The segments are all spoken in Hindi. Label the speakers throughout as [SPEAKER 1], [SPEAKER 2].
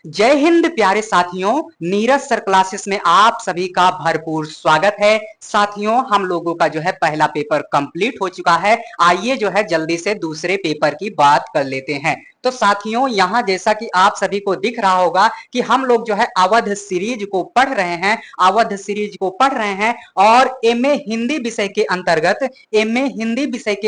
[SPEAKER 1] जय हिंद प्यारे साथियों, नीरज सर क्लासेस में आप सभी का भरपूर स्वागत है। साथियों, हम लोगों का जो है पहला पेपर कंप्लीट हो चुका है। आइए जो है जल्दी से दूसरे पेपर की बात कर लेते हैं। तो साथियों, यहाँ जैसा कि आप सभी को दिख रहा होगा कि हम लोग जो है अवध सीरीज को पढ़ रहे हैं, और एमए हिंदी विषय के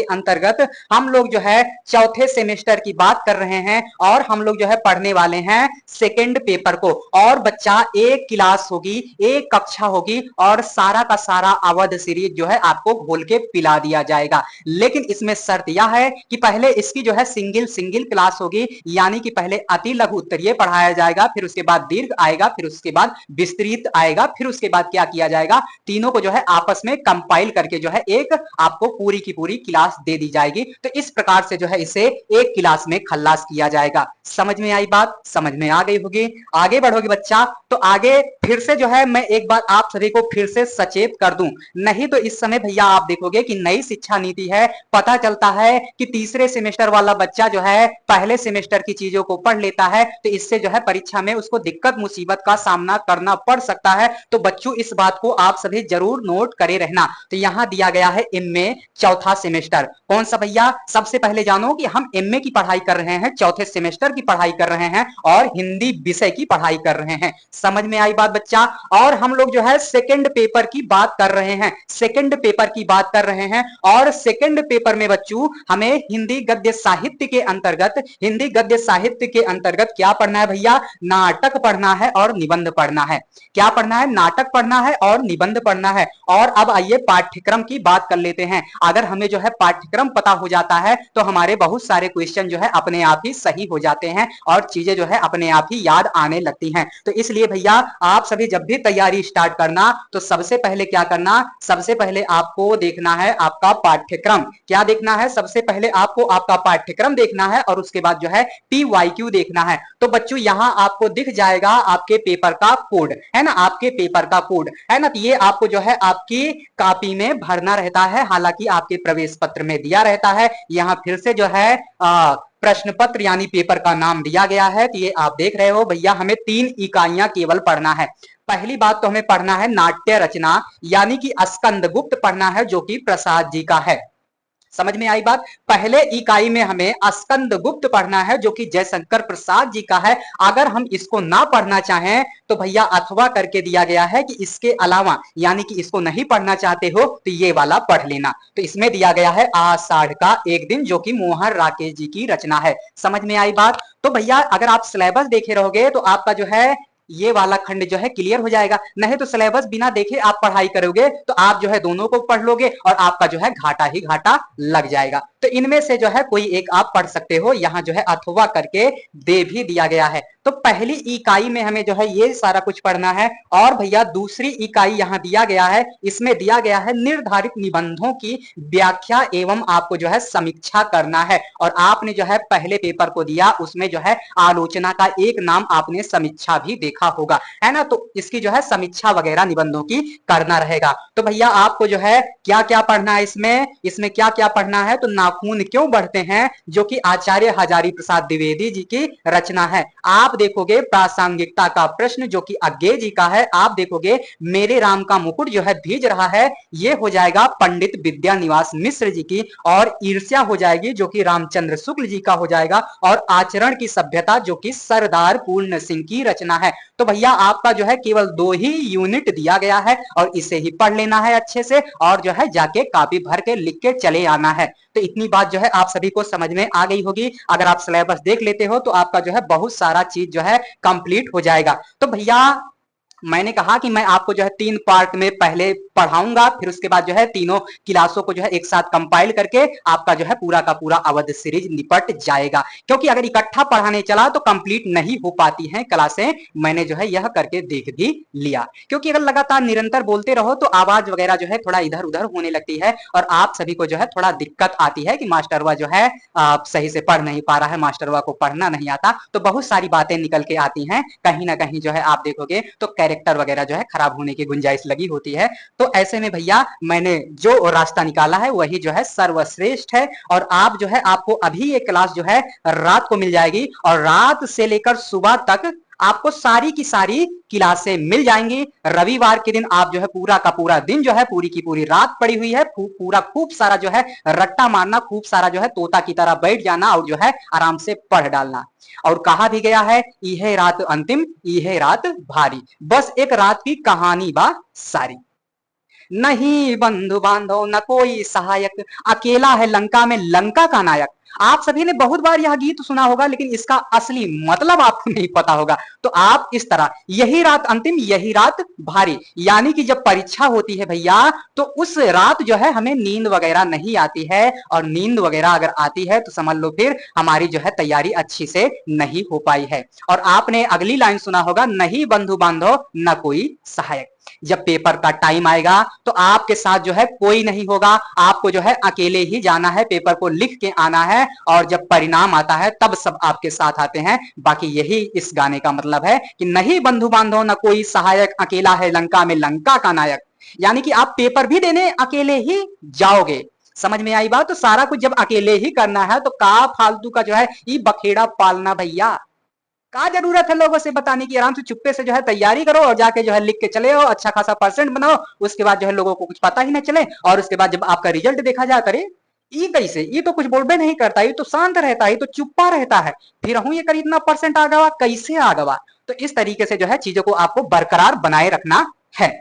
[SPEAKER 1] अंतर्गत हम लोग जो है चौथे सेमेस्टर की बात कर रहे हैं और हम लोग जो है पढ़ने वाले हैं सेकेंड पेपर को। और बच्चा एक क्लास होगी, एक कक्षा होगी और सारा का सारा अवध सीरीज जो है आपको घोल के पिला दिया जाएगा। लेकिन इसमें शर्त यह है कि पहले इसकी जो है सिंगल क्लास होगी, यानी कि पहले अति लघु उत्तरीय पढ़ाया जाएगा, फिर उसके बाद दीर्घ आएगा, फिर उसके बाद विस्तृत आएगा, फिर उसके बाद क्या किया जाएगा, तीनों को जो है आपस में कंपाइल करके जो है एक आपको पूरी की पूरी क्लास दे दी जाएगी। तो इस प्रकार से जो है इसे एक क्लास में खल्लास किया जाएगा। समझ में आई बात? समझ में आ गई होगी। आगे बढ़ोगे बच्चा तो आगे फिर से जो है मैं एक बार आप सभी को फिर से सचेत कर दूं, नहीं तो इस समय भैया आप देखोगे कि नई शिक्षा नीति है, पता चलता है कि तीसरे सेमेस्टर वाला बच्चा जो है पहले सेमेस्टर की चीजों को पढ़ लेता है, तो इससे जो है परीक्षा में उसको दिक्कत मुसीबत का सामना करना पड़ सकता है। तो बच्चों, इस बात को आप सभी जरूर नोट करे रहना। तो यहां दिया गया है एमए चौथा सेमेस्टर। कौन सा भैया? सबसे पहले जानो कि हम एमए की पढ़ाई कर रहे हैं, चौथे सेमेस्टर की पढ़ाई कर रहे हैं और हिंदी विषय की पढ़ाई कर रहे हैं। समझ में आई बात बच्चा? और हम लोग जो है सेकंड पेपर की बात कर रहे हैं, और सेकंड पेपर में बच्चों हमें हिंदी गद्य साहित्य के अंतर्गत क्या पढ़ना है भैया? नाटक पढ़ना है और निबंध पढ़ना है। क्या पढ़ना है? नाटक पढ़ना है और निबंध पढ़ना है। और अब आइए पाठ्यक्रम की बात कर लेते हैं। अगर हमें जो है पाठ्यक्रम पता हो जाता है तो हमारे बहुत सारे क्वेश्चन जो है अपने आप ही सही हो जाते हैं और चीजें जो है अपने आप ही याद आने लगती हैं। तो इसलिए भैया आप सभी जब भी तैयारी स्टार्ट करना तो सबसे पहले क्या करना? सबसे पहले आपको देखना है आपका पाठ्यक्रम। क्या देखना है? सबसे पहले आपको आपका पाठ्यक्रम देखना है और उसके बाद जो है PYQ देखना है। तो बच्चों यहां आपको दिख जाएगा आपके पेपर का कोड, है ना, आपके पेपर का कोड है ना। तो ये आपको जो है आपकी कॉपी में भरना रहता है, हालांकि आपके प्रवेश पत्र में दिया रहता है। यहां फिर से जो है प्रश्न पत्र यानी पेपर का नाम दिया गया है। तो ये आप देख रहे हो भैया, हमें 3 इकाइयां केवल पढ़ना है। पहली बात तो हमें पढ़ना है नाट्य रचना, यानी कि स्कंदगुप्त पढ़ना है, जो कि प्रसाद जी का है। समझ में आई बात? पहले इकाई में हमें स्कंदगुप्त पढ़ना है, जो कि जयशंकर प्रसाद जी का है। अगर हम इसको ना पढ़ना चाहें तो भैया अथवा करके दिया गया है कि इसके अलावा, यानी कि इसको नहीं पढ़ना चाहते हो तो ये वाला पढ़ लेना। तो इसमें दिया गया है आषाढ़ का एक दिन, जो कि मोहन राकेश जी की रचना है। समझ में आई बात? तो भैया अगर आप सिलेबस देखे रहोगे तो आपका जो है ये वाला खंड जो है क्लियर हो जाएगा। नहीं तो सिलेबस बिना देखे आप पढ़ाई करोगे तो आप जो है दोनों को पढ़ लोगे और आपका जो है घाटा ही घाटा लग जाएगा। तो इनमें से जो है कोई एक आप पढ़ सकते हो, यहां जो है अथवा करके दे भी दिया गया है। तो पहली इकाई में हमें जो है ये सारा कुछ पढ़ना है। और भैया दूसरी इकाई यहां दिया गया है, इसमें दिया गया है निर्धारित निबंधों की व्याख्या एवं आपको जो है समीक्षा करना है। और आपने जो है पहले पेपर को दिया, उसमें जो है आलोचना का एक नाम आपने समीक्षा भी देखा होगा, है ना। तो इसकी जो है समीक्षा वगैरह निबंधों की करना रहेगा। तो भैया आपको जो है क्या क्या पढ़ना है इसमें क्या क्या पढ़ना है? तो नाखून क्यों बढ़ते हैं, जो कि आचार्य हजारी प्रसाद द्विवेदी जी की रचना है। आप देखोगे प्रासंगिकता का प्रश्न, जो कि अज्ञे जी का है। आप देखोगे मेरे राम का मुकुट जो है भीज रहा है, ये हो जाएगा पंडित विद्यानिवास मिश्र जी की। और ईर्ष्या हो जाएगी, जो कि रामचंद्र शुक्ल जी का हो जाएगा। और आचरण की सभ्यता, जो कि सरदार पूर्ण सिंह की रचना है। तो भैया आपका जो है केवल 2 ही यूनिट दिया गया है और इसे ही पढ़ लेना है अच्छे से, और जो है जाके कॉपी भर के लिख के चले आना है। तो इतनी बात जो है आप सभी को समझ में आ गई होगी। अगर आप सिलेबस देख लेते हो तो आपका जो है बहुत सारा चीज जो है कंप्लीट हो जाएगा। तो भैया मैंने कहा कि मैं आपको जो है 3 पार्ट में पहले पढ़ाऊंगा, फिर उसके बाद जो है तीनों क्लासों को जो है एक साथ कंपाइल करके आपका जो है पूरा का पूरा अवध सीरीज निपट जाएगा। क्योंकि अगर इकट्ठा पढ़ाने चला तो कंप्लीट नहीं हो पाती हैं क्लासें। मैंने जो है यह करके देख भी लिया, क्योंकि अगर लगातार निरंतर बोलते रहो तो आवाज वगैरह जो है थोड़ा इधर उधर होने लगती है और आप सभी को जो है थोड़ा दिक्कत आती है कि मास्टरवा जो है सही से पढ़ नहीं पा रहा है, मास्टरवा को पढ़ना नहीं आता। तो बहुत सारी बातें निकल के आती हैं, कहीं ना कहीं जो है आप देखोगे तो कैरेक्टर वगैरह जो है खराब होने की गुंजाइश लगी होती है। तो ऐसे में भैया मैंने जो रास्ता निकाला है वही जो है सर्वश्रेष्ठ है। और आप जो है आपको अभी ये क्लास जो है रात को मिल जाएगी और रात से लेकर सुबह तक आपको सारी की सारी क्लासें मिल जाएंगी। रविवार के दिन आप जो है पूरा का पूरा दिन जो है, पूरी की पूरी रात पड़ी हुई है, पूरा खूब सारा जो है रट्टा मारना, खूब सारा जो है तोता की तरह बैठ जाना और जो है आराम से पढ़ डालना। और कहा भी गया है, यह रात अंतिम, यह रात भारी, बस एक रात की कहानी बा सारी। नहीं बंधु बांधव न कोई सहायक, अकेला है लंका में लंका का नायक। आप सभी ने बहुत बार यह गीत सुना होगा, लेकिन इसका असली मतलब आपको नहीं पता होगा। तो आप इस तरह, यही रात अंतिम, यही रात भारी, यानी कि जब परीक्षा होती है भैया, तो उस रात जो है हमें नींद वगैरह नहीं आती है, और नींद वगैरह अगर आती है तो समझ लो फिर हमारी जो है तैयारी अच्छी से नहीं हो पाई है। और आपने अगली लाइन सुना होगा, नहीं बंधु बांधव न कोई सहायक। जब पेपर का टाइम आएगा तो आपके साथ जो है कोई नहीं होगा, आपको जो है अकेले ही जाना है, पेपर को लिख के आना है, और जब परिणाम आता है तब सब आपके साथ आते हैं। बाकी यही इस गाने का मतलब है कि नहीं बंधु बांधव न कोई सहायक, अकेला है लंका में लंका का नायक। यानी कि आप पेपर भी देने अकेले ही जाओगे। समझ में आई बात? तो सारा कुछ जब अकेले ही करना है तो का फालतू का जो है ये बखेड़ा पालना भैया, का जरूरत है लोगों से बताने की? आराम से चुप्पे से जो है तैयारी करो और जाके जो है लिख के चले आओ, अच्छा खासा परसेंट बनाओ, उसके बाद जो है लोगों को कुछ पता ही ना चले, और उसके बाद जब आपका रिजल्ट देखा जाए, करे ये कैसे, ये तो कुछ बोलबे नहीं करता, ये तो शांत रहता है, ये तो चुप्पा रहता है, फिर हूं ये कर इतना परसेंट आ गवा, कैसे आ गवा? तो इस तरीके से जो है चीजों को आपको बरकरार बनाए रखना है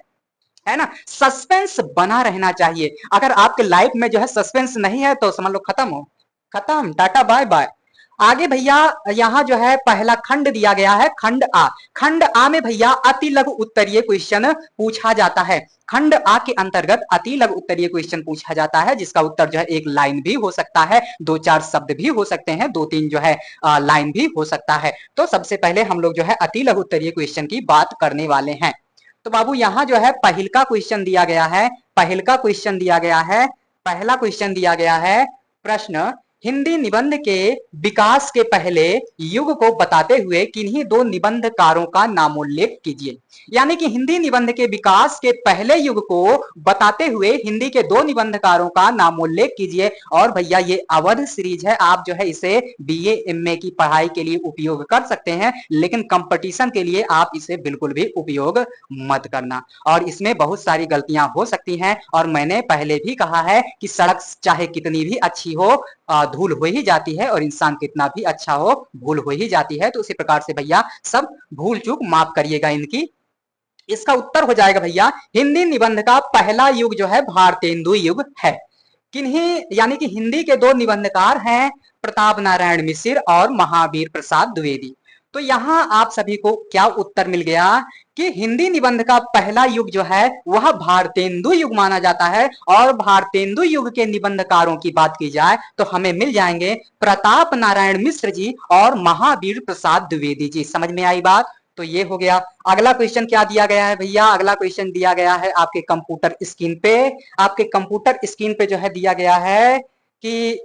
[SPEAKER 1] ना। सस्पेंस बना रहना चाहिए। अगर आपके लाइफ में जो है सस्पेंस नहीं है तो समझ लो खत्म हो, खत्म, टाटा बाय बाय। आगे भैया यहाँ जो है पहला खंड दिया गया है, खंड आ। खंड आ में भैया अति लघु उत्तरीय क्वेश्चन पूछा जाता है। खंड आ के अंतर्गत अति लघु उत्तरीय क्वेश्चन पूछा जाता है, जिसका उत्तर जो है एक लाइन भी हो सकता है, दो चार शब्द भी हो सकते हैं, दो तीन जो है लाइन भी हो सकता है। तो सबसे पहले हम लोग जो है अति लघु उत्तरीय क्वेश्चन की बात करने वाले हैं। तो बाबू यहाँ जो है पहिल का क्वेश्चन दिया गया है, पहिल का क्वेश्चन दिया गया है, पहला क्वेश्चन दिया गया है, प्रश्न, हिंदी निबंध के विकास के पहले युग को बताते हुए किन्हीं दो निबंधकारों का नामोल्लेख कीजिए। यानी कि हिंदी निबंध के विकास के पहले युग को बताते हुए हिंदी के दो निबंधकारों का नामोल्लेख कीजिए। और भैया ये अवध सीरीज है, आप जो है इसे बीए एमए की पढ़ाई के लिए उपयोग कर सकते हैं, लेकिन कंपटीशन के लिए आप इसे बिल्कुल भी उपयोग मत करना। और इसमें बहुत सारी गलतियां हो सकती हैं, और मैंने पहले भी कहा है कि सड़क चाहे कितनी भी अच्छी हो, धूल हो ही जाती है, और इंसान कितना भी अच्छा हो, भूल हो ही जाती है। तो उसी प्रकार से भैया सब भूल चूक माफ करिएगा इनकी। इसका उत्तर हो जाएगा भैया, हिंदी निबंध का पहला युग जो है भारतेंदु युग है। किन्हीं, यानी कि हिंदी के दो निबंधकार हैं, प्रताप नारायण मिश्र और महावीर प्रसाद द्विवेदी। तो यहां आप सभी को क्या उत्तर मिल गया कि हिंदी निबंध का पहला युग जो है वह भारतेंदु युग माना जाता है। और भारतेंदु युग के निबंधकारों की बात की जाए तो हमें मिल जाएंगे प्रताप नारायण मिश्र जी और महावीर प्रसाद द्विवेदी जी। समझ में आई बात? तो ये हो गया। अगला क्वेश्चन क्या दिया गया है भैया? अगला क्वेश्चन दिया गया है आपके कंप्यूटर स्क्रीन पे, आपके कंप्यूटर स्क्रीन पे जो है दिया गया है कि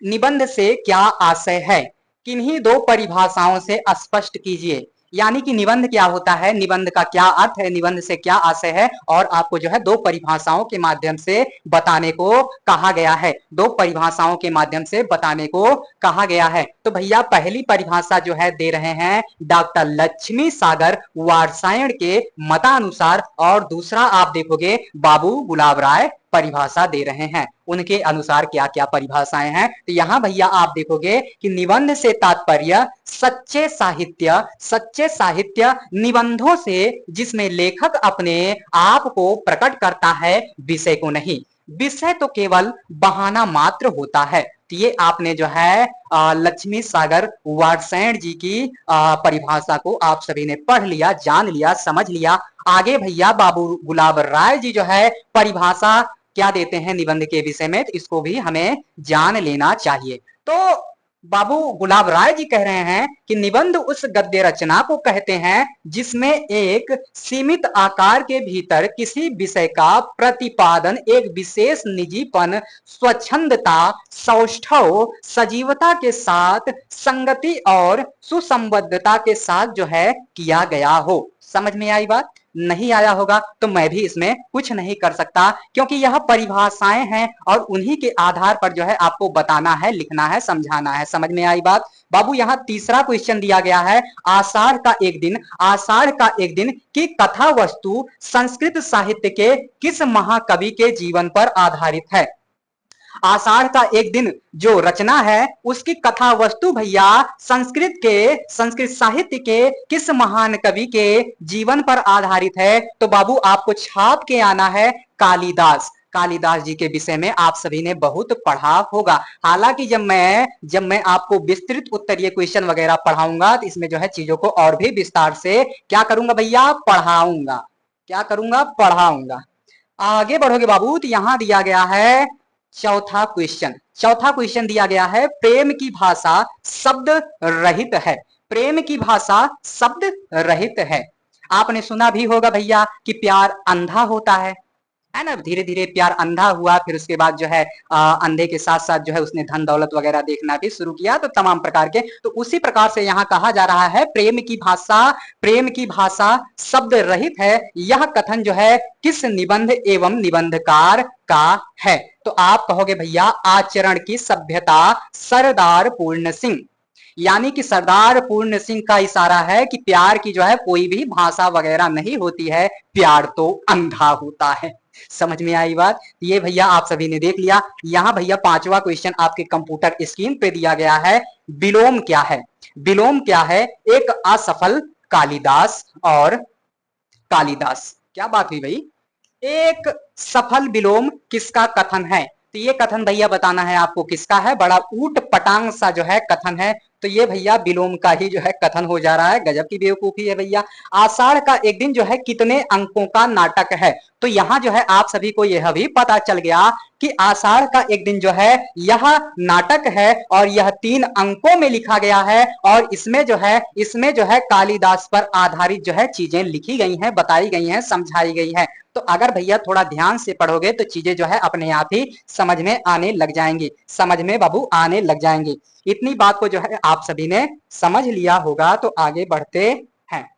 [SPEAKER 1] निबंध से क्या आशय है, किन्हीं दो परिभाषाओं से स्पष्ट कीजिए। यानी कि निबंध क्या होता है, निबंध का क्या अर्थ है, निबंध से क्या आशय है, और आपको जो है दो परिभाषाओं के माध्यम से बताने को कहा गया है, दो परिभाषाओं के माध्यम से बताने को कहा गया है। तो भैया पहली परिभाषा जो है दे रहे हैं डॉक्टर लक्ष्मी सागर वारसायन के मतानुसार, और दूसरा आप देखोगे बाबू गुलाब राय परिभाषा दे रहे हैं। उनके अनुसार क्या क्या परिभाषाएं हैं, तो यहां भैया आप देखोगे कि निबंध से तात्पर्य सच्चे साहित्य, सच्चे साहित्य निबंधों से जिसमें लेखक अपने आप को प्रकट करता है, विषय को नहीं। विषय तो केवल बहाना मात्र होता है। तो ये आपने जो है लक्ष्मी सागर वारसायन जी की परिभाषा को आप सभी ने पढ़ लिया, जान लिया, समझ लिया। आगे भैया बाबू गुलाब राय जी जो है परिभाषा क्या देते हैं निबंध के विषय में, तो इसको भी हमें जान लेना चाहिए। तो बाबू गुलाब राय जी कह रहे हैं कि निबंध उस गद्य रचना को कहते हैं जिसमें एक सीमित आकार के भीतर किसी विषय का प्रतिपादन एक विशेष निजीपन, स्वच्छंदता, सौष्ठव, सजीवता के साथ, संगति और सुसंबद्धता के साथ जो है किया गया हो। समझ में आई बात? नहीं आया होगा तो मैं भी इसमें कुछ नहीं कर सकता, क्योंकि यह परिभाषाएं हैं और उन्हीं के आधार पर जो है आपको बताना है, लिखना है, समझाना है। समझ में आई बात? बाबू यहाँ तीसरा क्वेश्चन दिया गया है, आषाढ़ का एक दिन, आषाढ़ का एक दिन की कथा वस्तु संस्कृत साहित्य के किस महाकवि के जीवन पर आधारित है? आषाढ़ का एक दिन जो रचना है उसकी कथा वस्तु भैया संस्कृत साहित्य के किस महान कवि के जीवन पर आधारित है? तो बाबू आपको छाप के आना है कालिदास। कालिदास जी के विषय में आप सभी ने बहुत पढ़ा होगा। हालांकि जब मैं आपको विस्तृत उत्तरीय क्वेश्चन वगैरह पढ़ाऊंगा तो इसमें जो है चीजों को और भी विस्तार से क्या करूंगा भैया? पढ़ाऊंगा। क्या करूंगा? पढ़ाऊंगा। आगे बढ़ोगे बाबू तो यहां दिया गया है चौथा क्वेश्चन दिया गया है, प्रेम की भाषा शब्द रहित है। प्रेम की भाषा शब्द रहित है। आपने सुना भी होगा भैया कि प्यार अंधा होता है ना? धीरे धीरे प्यार अंधा हुआ, फिर उसके बाद जो है अंधे के साथ साथ जो है उसने धन दौलत वगैरह देखना भी शुरू किया, तो तमाम प्रकार के। तो उसी प्रकार से यहाँ कहा जा रहा है प्रेम की भाषा शब्द रहित है। यह कथन जो है किस निबंध एवं निबंधकार का है? तो आप कहोगे भैया आचरण की सभ्यता, सरदार पूर्ण सिंह। यानी कि सरदार पूर्ण सिंह का इशारा है कि प्यार की जो है कोई भी भाषा वगैरह नहीं होती है, प्यार तो अंधा होता है। समझ में आई बात? ये भैया आप सभी ने देख लिया। यहां भैया पांचवा क्वेश्चन आपके कंप्यूटर स्क्रीन पे दिया गया है, विलोम क्या है? विलोम क्या है? एक असफल कालिदास और कालिदास। क्या बात हुई भाई? एक सफल विलोम किसका कथन है? तो ये कथन भैया बताना है आपको किसका है। बड़ा ऊट पटांग सा जो है कथन है, तो ये भैया विलोम का ही जो है कथन हो जा रहा है। गजब की बेवकूफी है भैया। आषाढ़ का एक दिन जो है कितने अंकों का नाटक है? तो यहाँ जो है आप सभी को यह भी पता चल गया कि आषाढ़ का एक दिन जो है यह नाटक है और यह 3 अंकों में लिखा गया है, और इसमें जो है कालिदास पर आधारित जो है चीजें लिखी गई हैं, बताई गई हैं, समझाई गई है। तो अगर भैया थोड़ा ध्यान से पढ़ोगे तो चीजें जो है अपने आप ही समझ में आने लग जाएंगी, समझ में बाबू आने लग जाएंगी। इतनी बात को जो है आप सभी ने समझ लिया होगा। तो आगे बढ़ते हैं।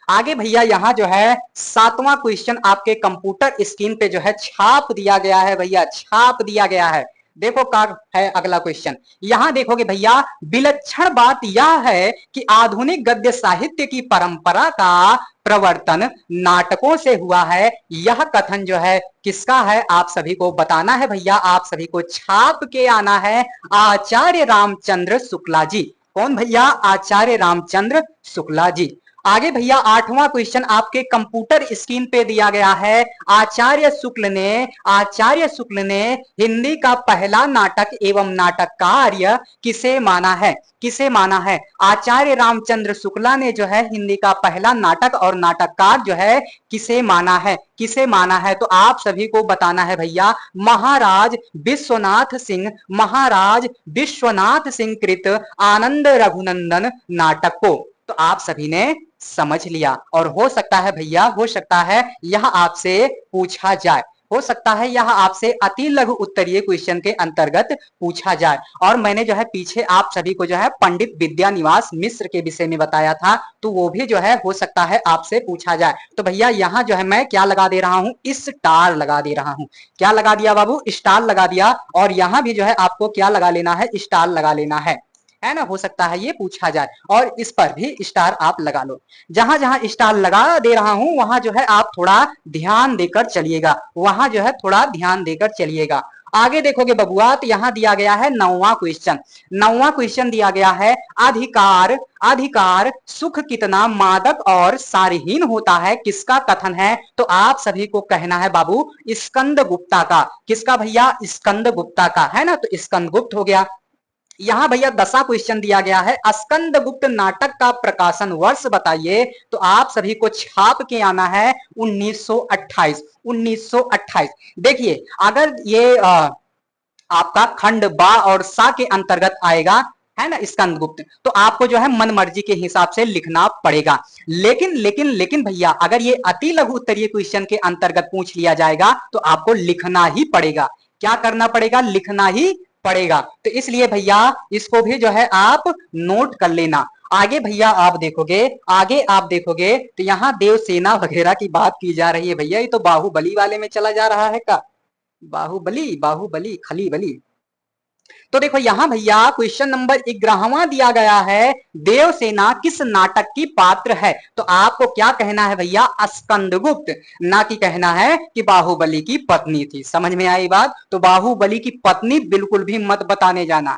[SPEAKER 1] आगे भैया यहाँ जो है 7वां क्वेश्चन आपके कंप्यूटर स्क्रीन पे जो है छाप दिया गया है भैया, छाप दिया गया है। देखो क्या है अगला क्वेश्चन। यहां देखोगे भैया, विलक्षण बात यह है कि आधुनिक गद्य साहित्य की परंपरा का प्रवर्तन नाटकों से हुआ है। यह कथन जो है किसका है? आप सभी को बताना है भैया, आप सभी को छाप के आना है। आचार्य रामचंद्र शुक्ला जी। कौन भैया? आचार्य रामचंद्र शुक्ला जी। आगे भैया 8वां क्वेश्चन आपके कंप्यूटर स्क्रीन पे दिया गया है। आचार्य शुक्ल ने हिंदी का पहला नाटक एवं नाटककार किसे माना है? किसे माना है? आचार्य रामचंद्र शुक्ला ने जो है हिंदी का पहला नाटक और नाटककार जो है किसे माना है? किसे माना है? तो आप सभी को बताना है भैया, महाराज विश्वनाथ सिंह कृत आनंद रघुनंदन नाटक को। तो आप सभी ने समझ लिया। और हो सकता है भैया, हो सकता है यह आपसे पूछा जाए, हो सकता है यह आपसे अति लघु उत्तरीय क्वेश्चन के अंतर्गत पूछा जाए। और मैंने जो है पीछे आप सभी को जो है पंडित विद्यानिवास मिश्र के विषय में बताया था, तो वो भी जो है हो सकता है आपसे पूछा जाए। तो भैया यहाँ जो है मैं क्या लगा दे रहा हूँ? स्टार लगा दे रहा हूँ। क्या लगा दिया बाबू? स्टार लगा दिया। और यहाँ भी जो है आपको क्या लगा लेना है? स्टार लगा लेना है ना? हो सकता है ये पूछा जाए, और इस पर भी स्टार आप लगा लो। जहां जहां स्टार लगा दे रहा हूं वहां जो है आप थोड़ा ध्यान देकर चलिएगा, वहां जो है थोड़ा ध्यान देकर चलिएगा। आगे देखोगे बबुआ तो यहां दिया गया है 9वां क्वेश्चन दिया गया है, अधिकार सुख कितना मादक और सारहीन होता है, किसका कथन है? तो आप सभी को कहना है बाबू स्कंद गुप्ता का। किसका भैया? स्कंद गुप्ता का, है ना? तो स्कंद गुप्त हो गया। यहां भैया 10वां क्वेश्चन दिया गया है, स्कंद गुप्त नाटक का प्रकाशन वर्ष बताइए। तो आप सभी को छाप के आना है 1928। देखिए अगर ये आपका खंड बा और सा के अंतर्गत आएगा, है ना, स्कंद गुप्त, तो आपको जो है मन मर्जी के हिसाब से लिखना पड़ेगा। लेकिन भैया अगर ये अति लघु उत्तरीय क्वेश्चन के अंतर्गत पूछ लिया जाएगा तो आपको लिखना ही पड़ेगा। क्या करना पड़ेगा? लिखना ही पड़ेगा। तो इसलिए भैया इसको भी जो है आप नोट कर लेना। आगे भैया आप देखोगे, आगे आप देखोगे तो यहाँ देवसेना वगैरह की बात की जा रही है। भैया ये तो बाहुबली वाले में चला जा रहा है का, बाहुबली बाहुबली खली बली। तो देखो यहां भैया क्वेश्चन नंबर 11वां दिया गया है, देवसेना किस नाटक की पात्र है। तो आपको क्या कहना है भैया, स्कंदगुप्त, ना कि कहना है कि बाहुबली की पत्नी थी। समझ में आई बात, तो बाहुबली की पत्नी बिल्कुल भी मत बताने जाना।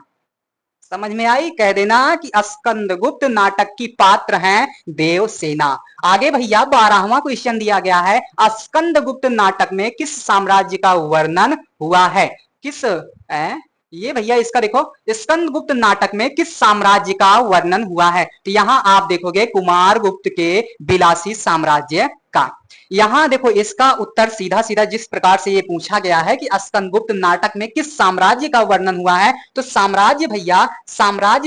[SPEAKER 1] समझ में आई, कह देना कि स्कंदगुप्त नाटक की पात्र हैं देवसेना। आगे भैया 12वां क्वेश्चन दिया गया है, स्कंदगुप्त नाटक में किस साम्राज्य का वर्णन हुआ है। किस ये भैया इसका देखो, स्कंदगुप्त नाटक में किस साम्राज्य का वर्णन हुआ है। तो यहां आप देखोगे कुमारगुप्त के विलासी साम्राज्य का। यहां देखो इसका उत्तर सीधा सीधा जिस प्रकार से ये पूछा गया है कि स्कंदगुप्त नाटक में किस साम्राज्य का वर्णन हुआ है, तो साम्राज्य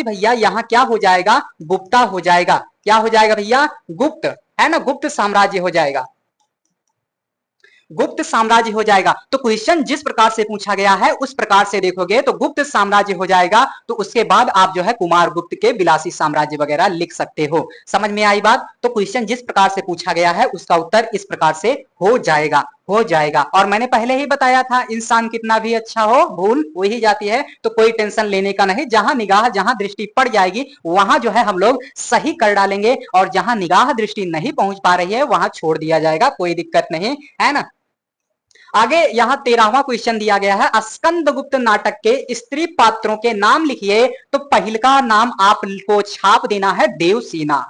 [SPEAKER 1] भैया यहाँ क्या हो जाएगा, गुप्ता हो जाएगा। क्या हो जाएगा भैया, गुप्त, है ना, गुप्त साम्राज्य हो जाएगा, गुप्त साम्राज्य हो जाएगा। तो क्वेश्चन जिस प्रकार से पूछा गया है उस प्रकार से देखोगे तो गुप्त साम्राज्य हो जाएगा। तो उसके बाद आप जो है कुमारगुप्त के विलासी साम्राज्य वगैरह लिख सकते हो। समझ में आई बात, तो क्वेश्चन जिस प्रकार से पूछा गया है उसका उत्तर इस प्रकार से हो जाएगा, हो जाएगा। और मैंने पहले ही बताया था, इंसान कितना भी अच्छा हो भूल हो ही जाती है, तो कोई टेंशन लेने का नहीं। जहां निगाह, जहां दृष्टि पड़ जाएगी वहां जो है हम लोग सही कर डालेंगे, और जहां निगाह दृष्टि नहीं पहुंच पा रही है वहां छोड़ दिया जाएगा, कोई दिक्कत नहीं है ना। आगे यहाँ 13वां क्वेश्चन दिया गया है, स्कंदगुप्त नाटक के स्त्री पात्रों के नाम लिखिए। तो पहल का नाम आपको छाप देना है देवसेना।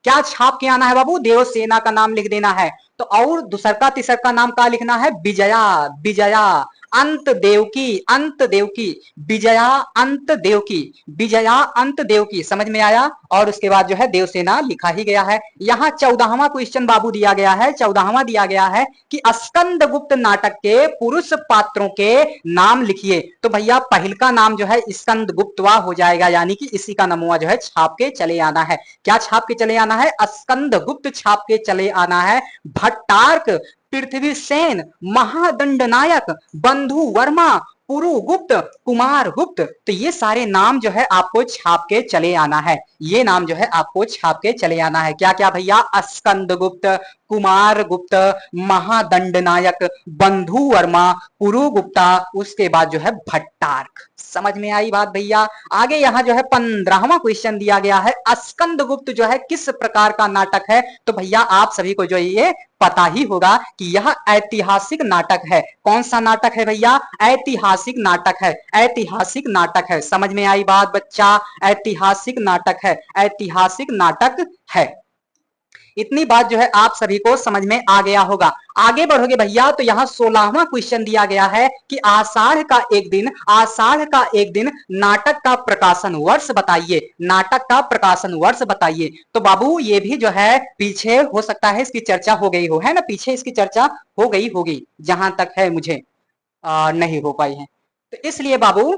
[SPEAKER 1] क्या छाप के आना है बाबू, देवसेना का नाम लिख देना है। तो और दूसर का तीसर का नाम क्या लिखना है, विजया, विजया अंत देवकी, अंत देवकी, विजया अंत देवकी, विजया अंत देवकी। समझ में आया। और उसके बाद जो है देवसेना लिखा ही गया है। यहाँ 14वां क्वेश्चन बाबू दिया गया है, 14वां दिया गया है कि स्कंदगुप्त नाटक के पुरुष पात्रों के नाम लिखिए। तो भैया पहल का नाम जो है स्कंदगुप्तवा हो जाएगा, यानी कि इसी का नमूना जो है छाप के चले आना है। क्या छाप के चले आना है, स्कंदगुप्त छाप के चले आना है। भट्टार्क, पृथ्वीसेन, महादंडनायक, बंधु वर्मा, पुरुगुप्त, कुमार गुप्त, तो ये सारे नाम जो है आपको छाप के चले आना है। ये नाम जो है आपको छाप के चले आना है। क्या क्या भैया, स्कंदगुप्त, कुमार गुप्त, महादंडनायक, बंधु वर्मा, पुरुगुप्ता, उसके बाद जो है भट्टार्क। समझ में आई बात भैया। आगे यहाँ जो है 15वां क्वेश्चन दिया गया है, स्कंदगुप्त जो है किस प्रकार का नाटक है। तो भैया आप सभी को जो ये पता ही होगा कि यह ऐतिहासिक नाटक है। कौन सा नाटक है भैया, ऐतिहासिक नाटक है, ऐतिहासिक नाटक है। समझ में आई बात बच्चा, ऐतिहासिक नाटक है, ऐतिहासिक नाटक है। इतनी बात जो है आप सभी को समझ में आ गया होगा। आगे बढ़ोगे भैया तो यहाँ 16वां क्वेश्चन दिया गया है कि आषाढ़ का एक दिन, आषाढ़ का एक दिन नाटक का प्रकाशन वर्ष बताइए, नाटक का प्रकाशन वर्ष बताइए। तो बाबू ये भी जो है पीछे हो सकता है इसकी चर्चा हो गई हो, है ना, पीछे इसकी चर्चा हो गई होगी, जहां तक है मुझे नहीं हो पाई है। तो इसलिए बाबू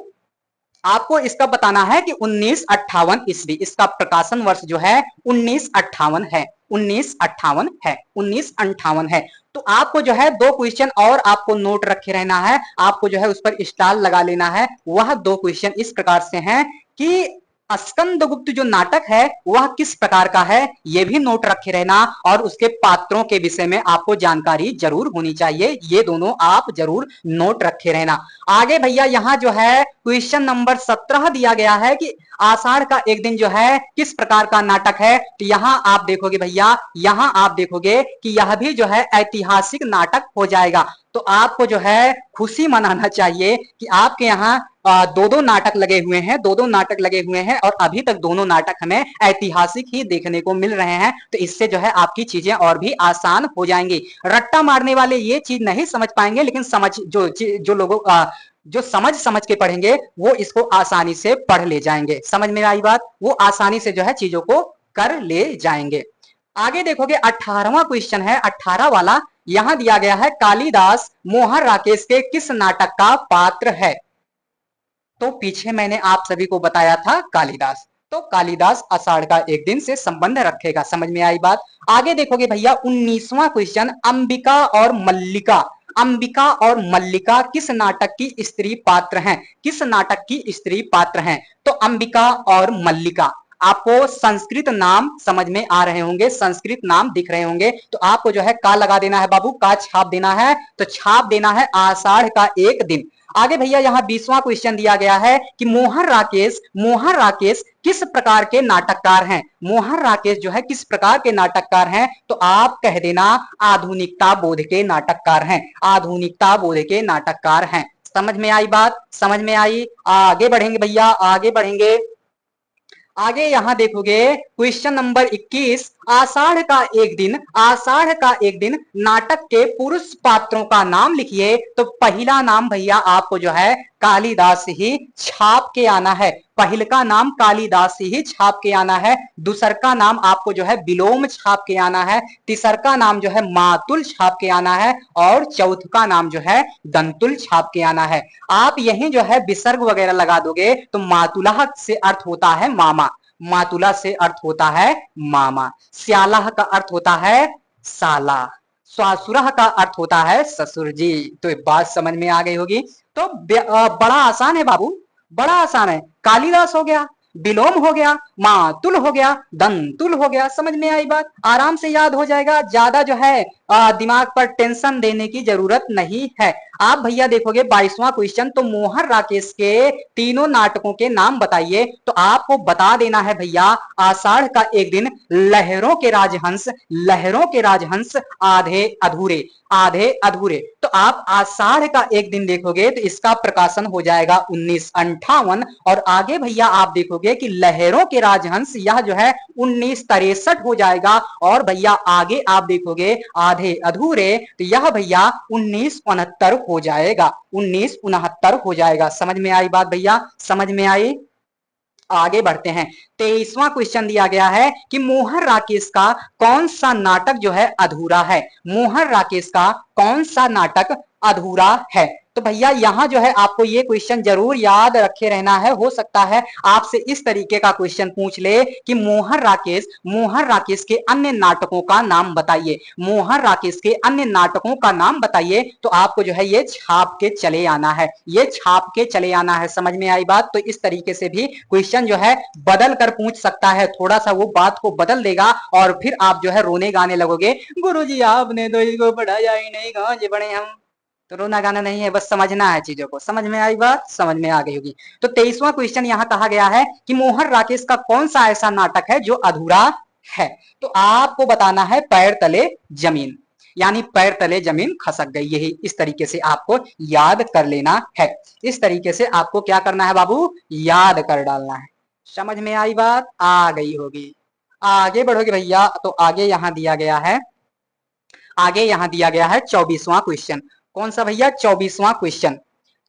[SPEAKER 1] आपको इसका बताना है कि 1958 ईस्वी, इसका प्रकाशन वर्ष जो है 1958 है, 1958 है, 1958 है। तो आपको जो है दो क्वेश्चन और आपको नोट रखे रहना है, आपको जो है उस पर स्टार लगा लेना है। वह दो क्वेश्चन इस प्रकार से हैं कि स्कंदगुप्त जो नाटक है वह किस प्रकार का है, यह भी नोट रखे रहना, और उसके पात्रों के विषय में आपको जानकारी जरूर होनी चाहिए। ये दोनों आप जरूर नोट रखे रहना। आगे भैया यहाँ जो है क्वेश्चन नंबर 17 दिया गया है कि आषाढ़ का एक दिन जो है किस प्रकार का नाटक है। तो यहाँ आप देखोगे भैया, यहाँ आप देखोगे कि यह भी जो है ऐतिहासिक नाटक हो जाएगा। तो आपको जो है खुशी मनाना चाहिए कि आपके यहाँ दो दो नाटक लगे हुए हैं, दो दो नाटक लगे हुए हैं, और अभी तक दोनों नाटक हमें ऐतिहासिक ही देखने को मिल रहे हैं। तो इससे जो है आपकी चीजें और भी आसान हो जाएंगी। रट्टा मारने वाले ये चीज नहीं समझ पाएंगे, लेकिन समझ जो लोगों जो समझ के पढ़ेंगे वो इसको आसानी से पढ़ ले जाएंगे। समझ में आई बात, वो आसानी से जो है चीजों को कर ले जाएंगे। आगे देखोगे 18वां क्वेश्चन है, 18 वाला यहां दिया गया है, कालिदास मोहन राकेश के किस नाटक का पात्र है। तो पीछे मैंने आप सभी को बताया था कालिदास, तो कालिदास आषाढ़ का एक दिन से संबंध रखेगा। समझ में आई बात। आगे देखोगे भैया 19वां क्वेश्चन, अंबिका और मल्लिका, अंबिका और मल्लिका किस नाटक की स्त्री पात्र हैं, किस नाटक की स्त्री पात्र हैं। तो अंबिका और मल्लिका, आपको संस्कृत नाम समझ में आ रहे होंगे, संस्कृत नाम दिख रहे होंगे, तो आपको जो है का लगा देना है बाबू, का छाप देना है, तो छाप देना है आषाढ़ का एक दिन। आगे भैया यहाँ 20वां क्वेश्चन दिया गया है कि मोहन राकेश किस प्रकार के नाटककार हैं। मोहन राकेश जो है किस प्रकार के नाटककार हैं, तो आप कह देना आधुनिकता बोध के नाटककार हैं, आधुनिकता बोध के नाटककार हैं। समझ में आई बात, समझ में आई। आगे बढ़ेंगे भैया, आगे बढ़ेंगे। आगे यहां देखोगे क्वेश्चन नंबर 21, आषाढ़ का एक दिन, आषाढ़ का एक दिन नाटक के पुरुष पात्रों का नाम लिखिए। तो पहला नाम भैया आपको जो है कालिदास ही छाप के आना है, पहल का नाम कालिदास ही छाप के आना है, दूसर का नाम आपको जो है विलोम छाप के आना है, तीसर का नाम जो है मातुल छाप के आना है, और चौथ का नाम जो है दंतुल छाप के आना है। आप यही जो है विसर्ग वगैरह लगा दोगे तो मातुला से अर्थ होता है मामा, मातुला से अर्थ होता है मामा, श्याला का अर्थ होता है साला, स्वासुरा का अर्थ होता है ससुर जी। तो बात समझ में आ गई होगी। तो बड़ा आसान है बाबू, बड़ा आसान है। कालिदास हो गया, विलोम हो गया, मातुल हो गया, दंतुल हो गया। समझ में आई बात, आराम से याद हो जाएगा, ज्यादा जो है दिमाग पर टेंशन देने की जरूरत नहीं है। आप भैया देखोगे 22वां क्वेश्चन, तो मोहन राकेश के तीनों नाटकों के नाम बताइए। तो आपको बता देना है भैया आषाढ़ का एक दिन, लहरों के राजहंस, लहरों के राजहंस, आधे अधूरे, आधे अधूरे। तो आप आषाढ़ का एक दिन देखोगे तो इसका प्रकाशन हो जाएगा 1958, और आगे भैया आप देखोगे कि लहरों के राजहंस यह जो है 1963 हो जाएगा, और भैया आगे आप देखोगे आधे अधूरे तो यह भैया 1969 हो जाएगा, 1969 हो जाएगा। समझ में आई बात भैया, समझ में आई। आगे बढ़ते हैं। 23वां क्वेश्चन दिया गया है कि मोहन राकेश का कौन सा नाटक जो है अधूरा है, मोहन राकेश का कौन सा नाटक अधूरा है। तो भैया यहां जो है आपको ये क्वेश्चन जरूर याद रखे रहना है, हो सकता है आपसे इस तरीके का क्वेश्चन पूछ ले कि मोहन राकेश के अन्य नाटकों का नाम बताइए, मोहन राकेश के अन्य नाटकों का नाम बताइए। तो आपको जो है ये छाप के चले आना है, ये छाप के चले आना है। समझ में आई बात। तो इस तरीके से भी क्वेश्चन जो है बदल कर पूछ सकता है, थोड़ा सा वो बात को बदल देगा और फिर आप जो है रोने गाने लगोगे, गुरुजी आपने तो इसको पढ़ाया ही नहीं, कहां से पढ़े हम। तो रोना गाना नहीं है, बस समझना है चीजों को। समझ में आई बात, समझ में आ गई होगी। तो 23वां क्वेश्चन यहां कहा गया है कि मोहन राकेश का कौन सा ऐसा नाटक है जो अधूरा है। तो आपको बताना है पैर तले जमीन, यानी पैर तले जमीन खसक गई, यही इस तरीके से आपको याद कर लेना है। इस तरीके से आपको क्या करना है बाबू, याद कर डालना है। समझ में आई बात, आ गई होगी। आगे बढ़ोगे भैया, तो आगे यहां दिया गया है, आगे यहां दिया गया है 24वां क्वेश्चन। कौन सा भैया, 24वां क्वेश्चन।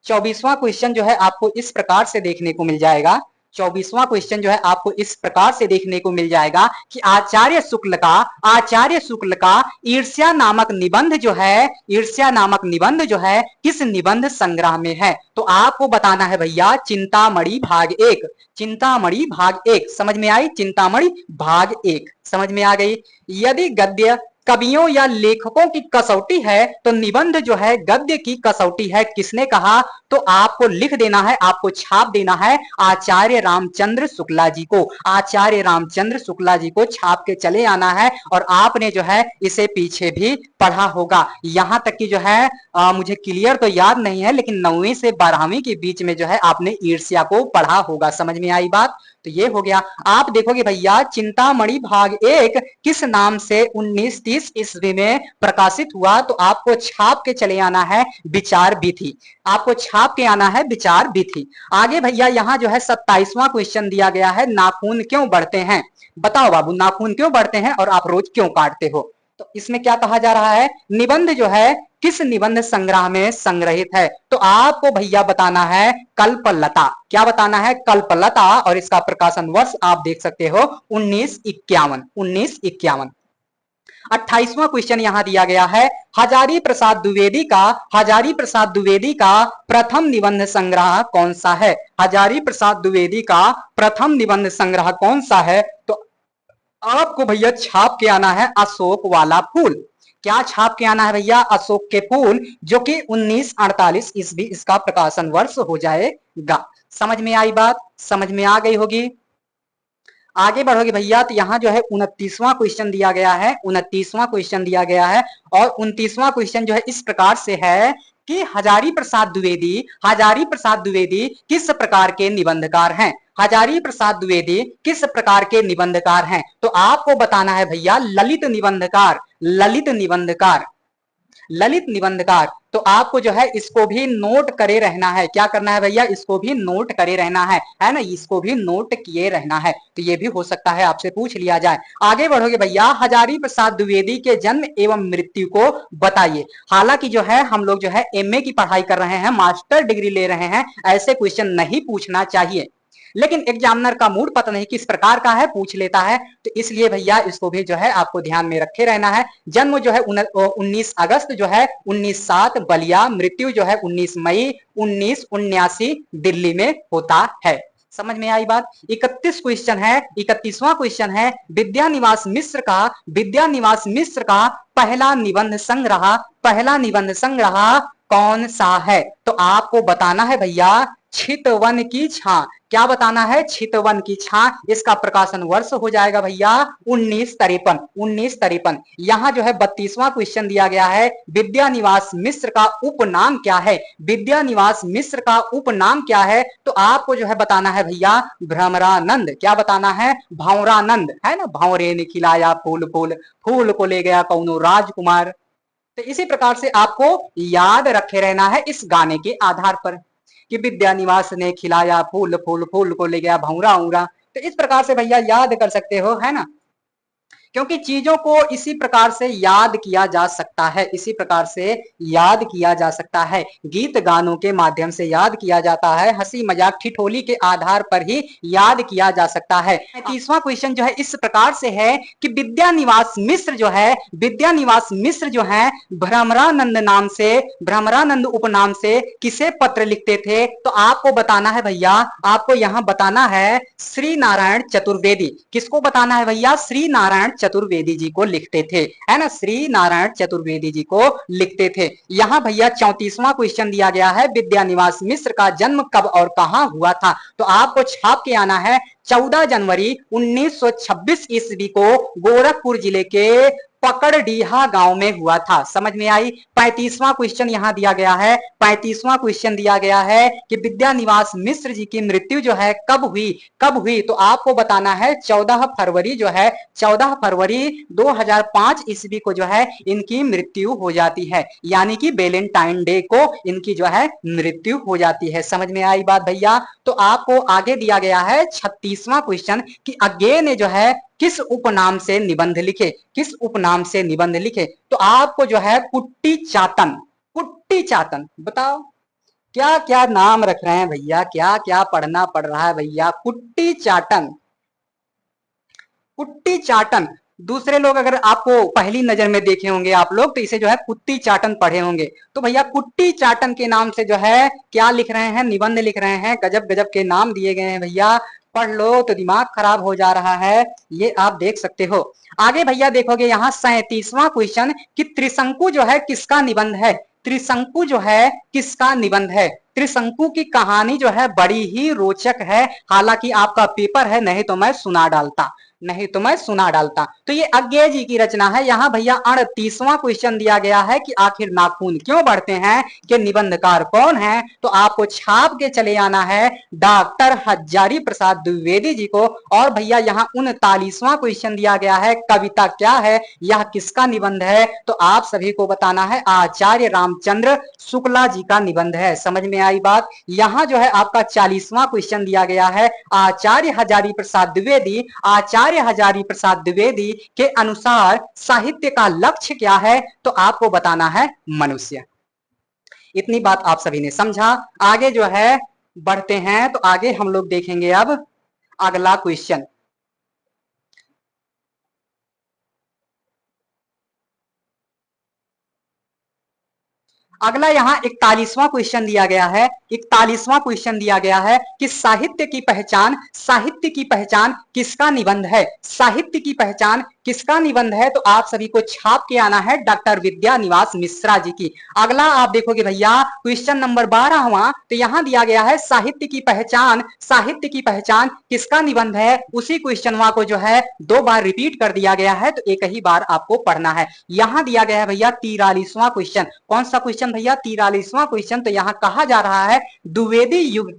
[SPEAKER 1] 24वां क्वेश्चन जो है आपको इस प्रकार से देखने को मिल जाएगा, 24वां क्वेश्चन जो है आपको इस प्रकार से देखने को मिल जाएगा कि आचार्य शुक्ल का ईर्ष्या नामक निबंध जो है, ईर्ष्या नामक निबंध जो है किस निबंध संग्रह में है। तो आपको बताना है भैया चिंतामणि भाग 1, चिंतामणि भाग 1। समझ में आई, चिंतामणि भाग 1 समझ में आ गई। यदि गद्य कवियों या लेखकों की कसौटी है तो निबंध जो है गद्य की कसौटी है, किसने कहा। तो आपको लिख देना है, आपको छाप देना है आचार्य रामचंद्र शुक्ला जी को, आचार्य रामचंद्र शुक्ला जी को छाप के चले आना है। और आपने जो है इसे पीछे भी पढ़ा होगा, यहां तक कि जो है मुझे क्लियर तो याद नहीं है, लेकिन 9वीं से 12वीं के बीच में जो है आपने ईर्ष्या को पढ़ा होगा। समझ में आई बात। तो ये हो गया। आप देखोगे भैया चिंतामणि भाग 1 किस नाम से 1930 ईस्वी में प्रकाशित हुआ। तो आपको छाप के चले आना है विचार विधि, आपको छाप के आना है विचार विधि। आगे भैया यहां जो है 27वां क्वेश्चन दिया गया है, नाखून क्यों बढ़ते हैं। बताओ बाबू, नाखून क्यों बढ़ते हैं और आप रोज क्यों काटते हो। तो इसमें क्या कहा जा रहा है, निबंध जो है किस निबंध संग्रह में संग्रहित है। तो आपको भैया बताना है कल्पलता, क्या बताना है, कल्पलता। और इसका प्रकाशन वर्ष आप देख सकते हो 1951, 1951। 28वां क्वेश्चन यहां दिया गया है, हजारी प्रसाद द्विवेदी का प्रथम निबंध संग्रह कौन सा है। हजारी प्रसाद द्विवेदी का प्रथम निबंध संग्रह कौन सा है। तो आपको भैया छाप के आना है अशोक वाला फूल। क्या छाप के आना है भैया, अशोक के फूल, जो कि 1948 ईस्वी इसका प्रकाशन वर्ष हो जाएगा। समझ में आई बात, समझ में आ गई होगी। आगे बढ़ोगे भैया तो यहाँ जो है 29वां क्वेश्चन दिया गया है, 29वां क्वेश्चन दिया गया है। और 29वां क्वेश्चन जो है इस प्रकार से है कि हजारी प्रसाद द्विवेदी किस प्रकार के निबंधकार हैं। हजारी प्रसाद द्विवेदी किस प्रकार के निबंधकार हैं? तो आपको बताना है भैया ललित निबंधकार, ललित निबंधकार, ललित निबंधकार। तो आपको जो है इसको भी नोट करे रहना है। क्या करना है भैया? इसको भी नोट करे रहना है ना, इसको भी नोट किए रहना है। तो ये भी हो सकता है आपसे पूछ लिया जाए। आगे बढ़ोगे भैया, हजारी प्रसाद द्विवेदी के जन्म एवं मृत्यु को बताइए। हालांकि जो है हम लोग जो है एमए की पढ़ाई कर रहे हैं, मास्टर डिग्री ले रहे हैं, ऐसे क्वेश्चन नहीं पूछना चाहिए। लेकिन एग्जामिनर का मूड पता नहीं किस प्रकार का है, पूछ लेता है। तो इसलिए भैया इसको भी जो है आपको ध्यान में रखे रहना है। जन्म जो है 19 अगस्त जो है 1907 बलिया, मृत्यु जो है 19 मई 1979 दिल्ली में होता है। समझ में आई बात? 31 क्वेश्चन है, 31वां क्वेश्चन है, विद्यानिवास मिश्र का, विद्यानिवास मिश्र का पहला निबंध संग्रह, पहला निबंध संग्रह कौन सा है? तो आपको बताना है भैया चितवन की छां। क्या बताना है? चितवन की छां। इसका प्रकाशन वर्ष हो जाएगा भैया 1953, 1953। यहां जो है 32वां क्वेश्चन दिया गया है, विद्यानिवास मिश्र का उपनाम क्या है? विद्यानिवास मिश्र का उपनाम क्या है? तो आपको जो है बताना है भैया भ्रमरानंद। क्या बताना है? भंवरानंद, है ना। भंवरे ने खिलाया फूल फूल, फूल को ले गया कौनो राजकुमार। तो इसी प्रकार से आपको याद रखे रहना है इस गाने के आधार पर कि विद्यानिवास ने खिलाया फूल फूल, फूल को ले गया भंवरा उंगरा। तो इस प्रकार से भैया याद कर सकते हो, है ना, क्योंकि चीजों को इसी प्रकार से याद किया जा सकता है, इसी प्रकार से याद किया जा सकता है। गीत गानों के माध्यम से याद किया जाता है, हंसी मजाक ठिठोली के आधार पर ही याद किया जा सकता है। 30वां क्वेश्चन जो है इस प्रकार से है कि विद्यानिवास मिश्र जो है, विद्यानिवास मिश्र जो है भ्रमरानंद नाम से, भ्रमरानंद उपनाम से किसे पत्र लिखते थे? तो आपको बताना है भैया, आपको यहां बताना है श्री नारायण चतुर्वेदी। किसको बताना है भैया? श्री नारायण चतुर्वेदी जी को लिखते थे, है ना, श्री नारायण चतुर्वेदी जी को लिखते थे। यहां भैया 34वां क्वेश्चन दिया गया है, विद्यानिवास मिश्र का जन्म कब और कहां हुआ था? तो आपको छाप के आना है 14 जनवरी 1926 ईस्वी को गोरखपुर जिले के पकड़डीहा गांव में हुआ था। समझ में आई? 35वां क्वेश्चन यहां दिया गया है, 35वां क्वेश्चन दिया गया है कि विद्यानिवास मिश्र जी की मृत्यु जो है कब हुई, कब हुई? तो आपको बताना है 14 फरवरी जो है, 14 फरवरी 2005 ईस्वी को जो है इनकी मृत्यु हो जाती है, यानी कि वैलेंटाइन डे को इनकी जो है मृत्यु हो जाती है। समझ में आई बात भैया? तो आपको आगे दिया गया है 36वां क्वेश्चन कि अज्ञे ने जो है किस उपनाम से निबंध लिखे, किस उपनाम से निबंध लिखे? तो आपको जो है कुट्टी चातन, कुट्टी चातन, बताओ क्या क्या नाम रख रहे हैं भैया, क्या क्या पढ़ना पड़ रहा है भैया। कुट्टी चाटन, कुट्टी चाटन। दूसरे लोग अगर आपको पहली नजर में देखे होंगे आप लोग तो इसे जो है कुट्टी चाटन पढ़े होंगे। तो भैया कुट्टी चाटन के नाम से जो है क्या लिख रहे हैं? निबंध लिख रहे हैं। गजब गजब के नाम दिए गए हैं भैया, पढ़ लो तो दिमाग खराब हो जा रहा है, ये आप देख सकते हो। आगे भैया देखोगे यहाँ 37वां क्वेश्चन कि त्रिशंकु जो है किसका निबंध है? त्रिशंकु जो है किसका निबंध है? त्रिशंकु की कहानी जो है बड़ी ही रोचक है। हालांकि आपका पेपर है, नहीं तो मैं सुना डालता, नहीं तो मैं सुना डालता। तो ये अज्ञेय जी की रचना है। यहाँ भैया 38वां क्वेश्चन दिया गया है कि आखिर नाखून क्यों बढ़ते हैं, कि निबंधकार कौन है? तो आपको छाप के चले आना है डॉक्टर हजारी प्रसाद द्विवेदी जी को। और भैया यहाँ 39वां क्वेश्चन दिया गया है, कविता क्या है, यह किसका निबंध है? तो आप सभी को बताना है आचार्य रामचंद्र शुक्ला जी का निबंध है। समझ में आई बात? यहाँ जो है आपका 40वां क्वेश्चन दिया गया है, आचार्य हजारी प्रसाद द्विवेदी, आचार्य हजारी प्रसाद द्विवेदी के अनुसार साहित्य का लक्ष्य क्या है? तो आपको बताना है मनुष्य। इतनी बात आप सभी ने समझा। आगे जो है बढ़ते हैं, तो आगे हम लोग देखेंगे अब अगला क्वेश्चन। अगला यहाँ 41वां क्वेश्चन दिया गया है, 41वां क्वेश्चन दिया गया है कि साहित्य की पहचान किसका निबंध है। साहित्य की पहचान किसका निबंध है, तो आप सभी को छाप के आना है डॉक्टर विद्यानिवास मिश्रा जी की। अगला आप देखोगे भैया क्वेश्चन नंबर 12वां, तो यहां दिया गया है साहित्य की पहचान किसका निबंध है। उसी क्वेश्चनवा को जो है 2 बार रिपीट कर दिया गया है, तो एक ही बार आपको पढ़ना है। यहां दिया गया है भैया 43वां क्वेश्चन। कौन सा क्वेश्चन भैया? 43वां क्वेश्चन। तो यहां कहा जा रहा है द्विवेदी युग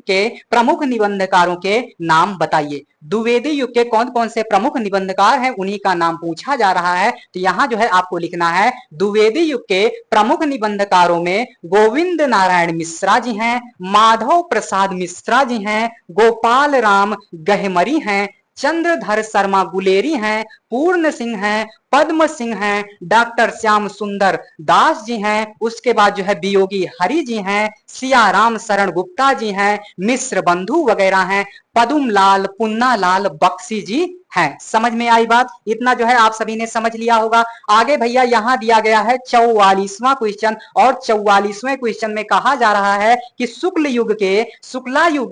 [SPEAKER 1] के प्रमुख निबंधकारों के नाम बताइए। द्विवेदी युग के कौन कौन से प्रमुख निबंधकार हैं, उन्हीं का नाम पूछा जा रहा है। तो यहां जो है आपको लिखना है द्विवेदी युग के प्रमुख निबंधकारों में गोविंद नारायण मिश्रा जी हैं, माधव प्रसाद मिश्रा जी हैं, गोपाल राम गहमरी हैं, चंद्रधर शर्मा गुलेरी हैं, पूर्ण सिंह हैं, पद्म सिंह हैं, डॉक्टर श्याम सुंदर दास जी हैं, उसके बाद जो है वियोगी हरि जी हैं, सियाराम शरण गुप्ता जी हैं, मिश्र बंधु वगैरह हैं, पदुम लाल पुन्ना लाल बख्शी जी हैं। समझ में आई बात? इतना जो है आप सभी ने समझ लिया होगा। आगे भैया यहां दिया गया है 44वां क्वेश्चन, और 44वें क्वेश्चन में कहा जा रहा है कि शुक्ला युग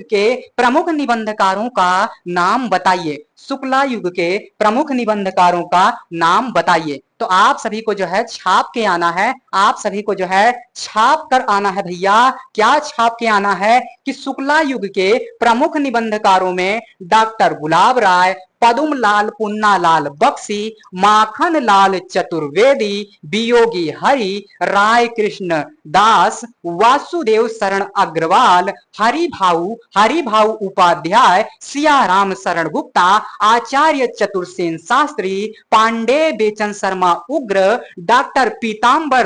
[SPEAKER 1] के प्रमुख निबंधकारों का नाम बताइए। शुक्ला युग के प्रमुख निबंधकारों का नाम बताइए। तो आप सभी को जो है छाप के आना है, आप सभी को जो है छाप कर आना है भैया। क्या छाप के आना है कि शुक्ला युग के प्रमुख निबंधकारों में डॉक्टर गुलाब राय, पदुम लाल पुन्ना लाल बख्शी, माखन लाल चतुर्वेदी, वियोगी हरि, राय कृष्ण दास, वासुदेव शरण अग्रवाल, हरि भाऊ उपाध्याय, सियाराम शरण गुप्ता, आचार्य चतुर्सेन शास्त्री, पांडे बेचन शर्मा उग्र, डॉक्टर पीताम्बर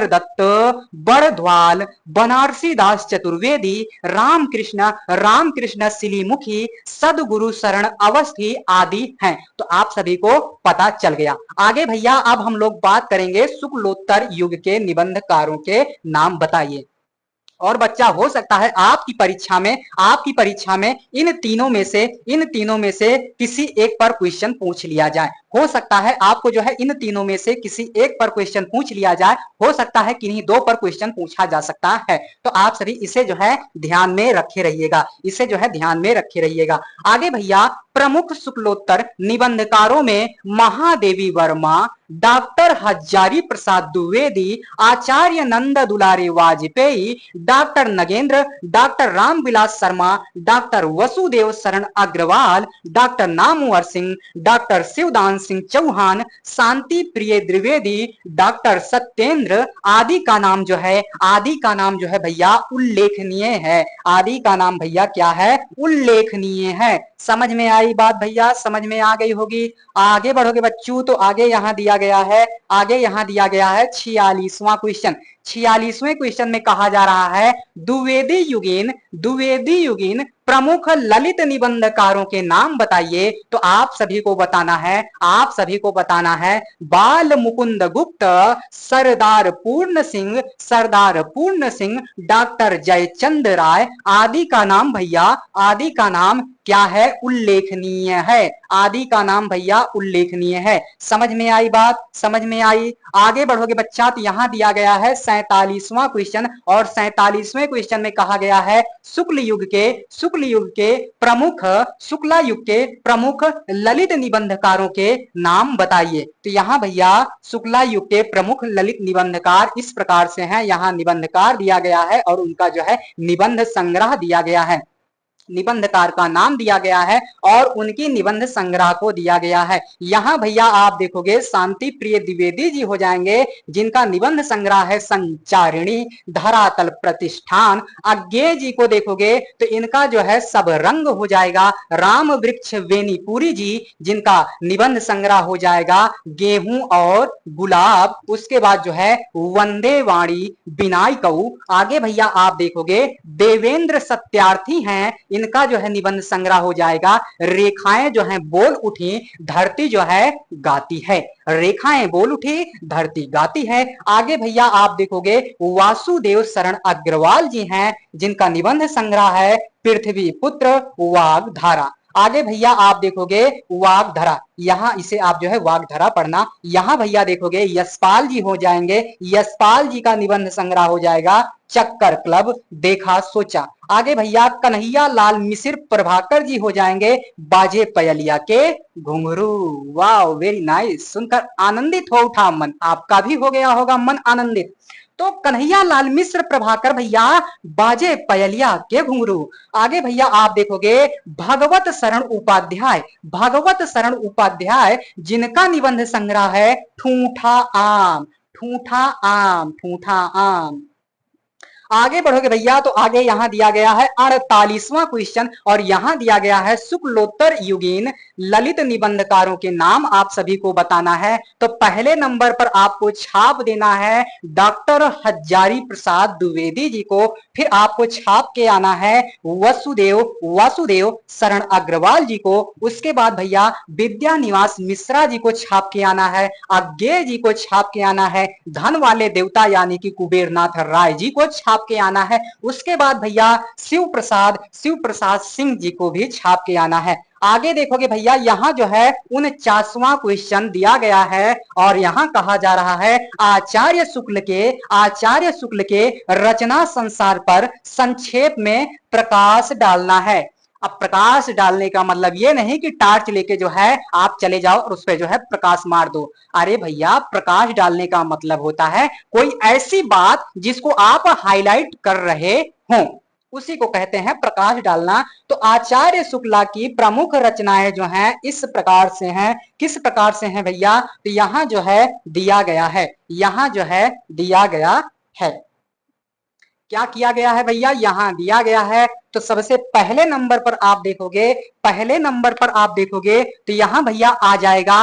[SPEAKER 1] दत्त बड़ध्वाल, बनारसी दास चतुर्वेदी, रामकृष्ण सिलीमुखी, सदगुरु शरण अवस्थी आदि हैं। तो आप सभी को पता चल गया। आगे भैया अब हम लोग बात करेंगे शुक्लोत्तर युग के निबंधकारों के नाम बताइए। और बच्चा हो सकता है आपकी परीक्षा में इन तीनों में से किसी एक पर क्वेश्चन पूछ लिया जाए। हो सकता है आपको जो है इन तीनों में से किसी एक पर क्वेश्चन पूछ लिया जाए, हो सकता है किन्हीं 2 पर क्वेश्चन पूछा जा सकता है। तो आप सभी इसे जो है ध्यान में रखे रहिएगा। आगे भैया प्रमुख शुक्लोत्तर निबंधकारों में महादेवी वर्मा, डॉक्टर हजारी प्रसाद द्विवेदी, आचार्य नंद दुलारे Vajpayee, doctor Nagendra, doctor Ramvilas Sharma, doctor Vasudev शरण अग्रवाल, डॉक्टर नामवर सिंह, डॉक्टर शिवदान सिंह चौहान, शांति प्रिय द्विवेदी, डॉक्टर सत्येंद्र आदि का नाम जो है भैया उल्लेखनीय है। आदि का नाम भैया क्या है? उल्लेखनीय है। समझ में आई बात भैया? समझ में आ गई होगी। आगे बढ़ोगे बच्चों, तो आगे यहां दिया गया है 46वां क्वेश्चन। 46वें क्वेश्चन में कहा जा रहा है द्विवेदी युगीन प्रमुख ललित निबंधकारों के नाम बताइए। तो आप सभी को बताना है बाल मुकुंद गुप्त, सरदार पूर्ण सिंह, डॉक्टर जयचंद राय आदि का नाम भैया, आदि का नाम क्या है? उल्लेखनीय है। आदि का नाम भैया उल्लेखनीय है। समझ में आई बात? समझ में आई। आगे बढ़ोगे बच्चा, तो यहां दिया गया है 47वां क्वेश्चन, और 47वें क्वेश्चन में कहा गया है शुक्ला युग के प्रमुख ललित निबंधकारों के नाम बताइए। तो यहाँ भैया शुक्ला युग के प्रमुख ललित निबंधकार इस प्रकार से हैं। यहाँ निबंधकार दिया गया है और उनका जो है निबंध संग्रह दिया गया है, निबंधकार का नाम दिया गया है और उनकी निबंध संग्रह को दिया गया है। यहां भैया आप देखोगे शांति प्रिय द्विवेदी जी हो जाएंगे, जिनका निबंध संग्रह है संचारिणी, धरातल प्रतिष्ठान। अज्ञेय जी को देखोगे तो इनका जो है सब रंग हो जाएगा राम वृक्ष वेनीपुरी जी, जिनका निबंध संग्रह हो जाएगा गेहूं और गुलाब। उसके बाद जो है वंदे वाणी बिनाई कऊ। आगे भैया आप देखोगे देवेंद्र सत्यार्थी हैं, इनका जो है निबंध संग्रह हो जाएगा रेखाएं जो है बोल उठी धरती जो है गाती है। रेखाएं बोल उठी धरती गाती है। आगे भैया आप देखोगे वासुदेव शरण अग्रवाल जी हैं, जिनका निबंध संग्रह है पृथ्वी पुत्र वाग धारा। आगे भैया आप देखोगे वागधरा, यहाँ इसे आप जो है वागधरा पढ़ना। यहाँ भैया देखोगे यशपाल जी हो जाएंगे, यशपाल जी का निबंध संग्रह हो जाएगा चक्कर क्लब देखा सोचा। आगे भैया कन्हैया लाल मिसिर प्रभाकर जी हो जाएंगे बाजे पयलिया के घुंघरू। वाह वेरी नाइस, सुनकर आनंदित हो उठा मन, आपका भी हो गया होगा मन आनंदित। तो कन्हैया लाल मिश्र प्रभाकर भैया बाजे पयलिया के घुंघरू। आगे भैया आप देखोगे भगवत शरण उपाध्याय, भगवत शरण उपाध्याय जिनका निबंध संग्रह है ठूठा आम, ठूठा आम, ठूठा आम। आगे बढ़ोगे भैया तो आगे यहां दिया गया है 48वां क्वेश्चन, और यहां दिया गया है शुक्लोत्तर युगीन ललित निबंधकारों के नाम आप सभी को बताना है। तो पहले नंबर पर आपको छाप देना है डॉक्टर हजारी प्रसाद द्विवेदी जी को, फिर आपको छाप के आना है वासुदेव शरण अग्रवाल जी को, उसके बाद भैया विद्या निवास मिश्रा जी को छाप के आना है, अज्ञे जी को छाप के आना है, धन वाले देवता यानी कि कुबेरनाथ राय जी को छाप के आना है, उसके बाद भैया शिव प्रसाद सिंह जी को भी छाप के आना है। आगे देखोगे भैया यहाँ जो है 49वां क्वेश्चन दिया गया है, और यहाँ कहा जा रहा है आचार्य शुक्ल के रचना संसार पर संक्षेप में प्रकाश डालना है। अब प्रकाश डालने का मतलब ये नहीं कि टार्च लेके जो है आप चले जाओ और उस पर जो है प्रकाश मार दो। अरे भैया प्रकाश डालने का मतलब होता है कोई ऐसी बात जिसको आप हाईलाइट कर रहे हो, उसी को कहते हैं प्रकाश डालना। तो आचार्य शुक्ला की प्रमुख रचनाएं जो हैं इस प्रकार से हैं, किस प्रकार से हैं भैया, तो यहाँ जो है दिया गया है, यहाँ जो है दिया गया है, क्या किया गया है भैया, यहां दिया गया है। तो सबसे पहले नंबर पर आप देखोगे, पहले नंबर पर आप देखोगे तो यहां भैया आ जाएगा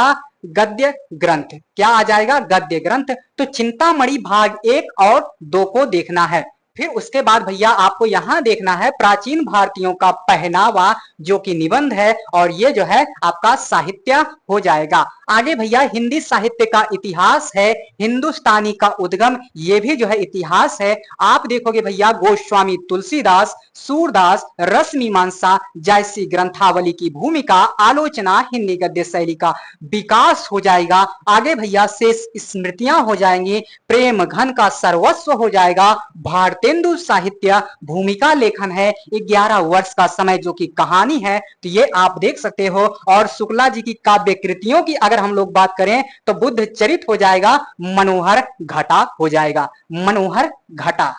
[SPEAKER 1] गद्य ग्रंथ। क्या आ जाएगा, गद्य ग्रंथ। तो चिंतामणि भाग 1 और 2 को देखना है। फिर उसके बाद भैया आपको यहां देखना है प्राचीन भारतीयों का पहनावा, जो कि निबंध है, और ये जो है आपका साहित्य हो जाएगा। आगे भैया हिंदी साहित्य का इतिहास है, हिंदुस्तानी का उद्गम, ये भी जो है इतिहास है। आप देखोगे भैया गोस्वामी तुलसीदास, सूरदास, रस मीमांसा जैसी ग्रंथावली की भूमिका, आलोचना, हिंदी गद्य शैली का विकास हो जाएगा। आगे भैया शेष स्मृतियां हो जाएंगी, प्रेम घन का सर्वस्व हो जाएगा, भारतेंदु साहित्य, भूमिका लेखन है, 11 वर्ष का समय जो कि कहानी है, तो ये आप देख सकते हो। और शुक्ला जी की काव्य कृतियों की अगर हम लोग बात करें तो बुद्ध चरित हो जाएगा, मनोहर घटा हो जाएगा, मनोहर घटा।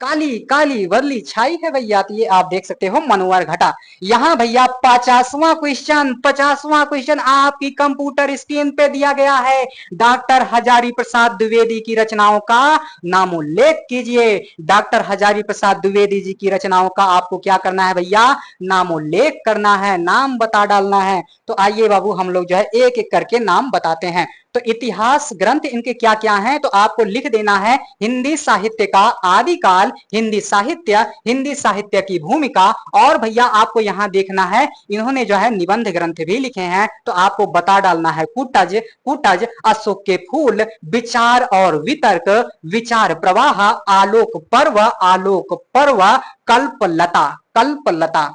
[SPEAKER 1] काली काली बदली छाई है भैया, तो ये आप देख सकते हो मनोहर घटा। यहाँ भैया 50वां क्वेश्चन, 50वां क्वेश्चन आपकी कंप्यूटर स्क्रीन पे दिया गया है। डॉक्टर हजारी प्रसाद द्विवेदी की रचनाओं का नामोल्लेख कीजिए। डॉक्टर हजारी प्रसाद द्विवेदी जी की रचनाओं का आपको क्या करना है भैया, नामोल्लेख करना है, नाम बता डालना है। तो आइए बाबू हम लोग जो है एक एक करके नाम बताते हैं। तो इतिहास ग्रंथ इनके क्या क्या हैं, तो आपको लिख देना है हिंदी साहित्य का आदिकाल, हिंदी साहित्य की भूमिका, और भैया आपको यहाँ देखना है इन्होंने जो है निबंध ग्रंथ भी लिखे हैं, तो आपको बता डालना है कुटज, अशोक के फूल, विचार और वितर्क, विचार प्रवाह, आलोक पर्व, कल्पलता।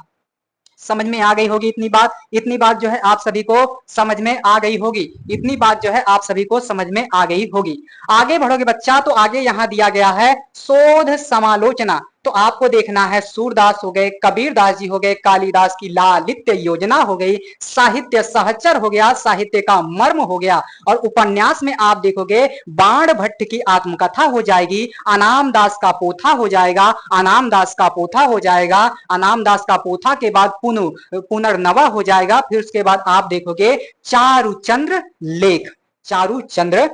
[SPEAKER 1] समझ में आ गई होगी इतनी बात जो है आप सभी को समझ में आ गई होगी, इतनी बात जो है आप सभी को समझ में आ गई होगी। आगे बढ़ोगे बच्चा तो आगे यहाँ दिया गया है शोध समालोचना। तो आपको देखना है सूरदास हो गए, कबीरदास जी हो गए, कालिदास की लालित्य योजना हो गई, साहित्य सहचर हो गया, साहित्य का मर्म हो गया, और उपन्यास में आप देखोगे बाण भट्ट की आत्मकथा हो जाएगी, अनाम दास का पोथा हो जाएगा, अनामदास का पोथा हो जाएगा, अनामदास का पोथा के बाद पुनर्नवा हो जाएगा। फिर उसके बाद आप देखोगे चारुचंद्र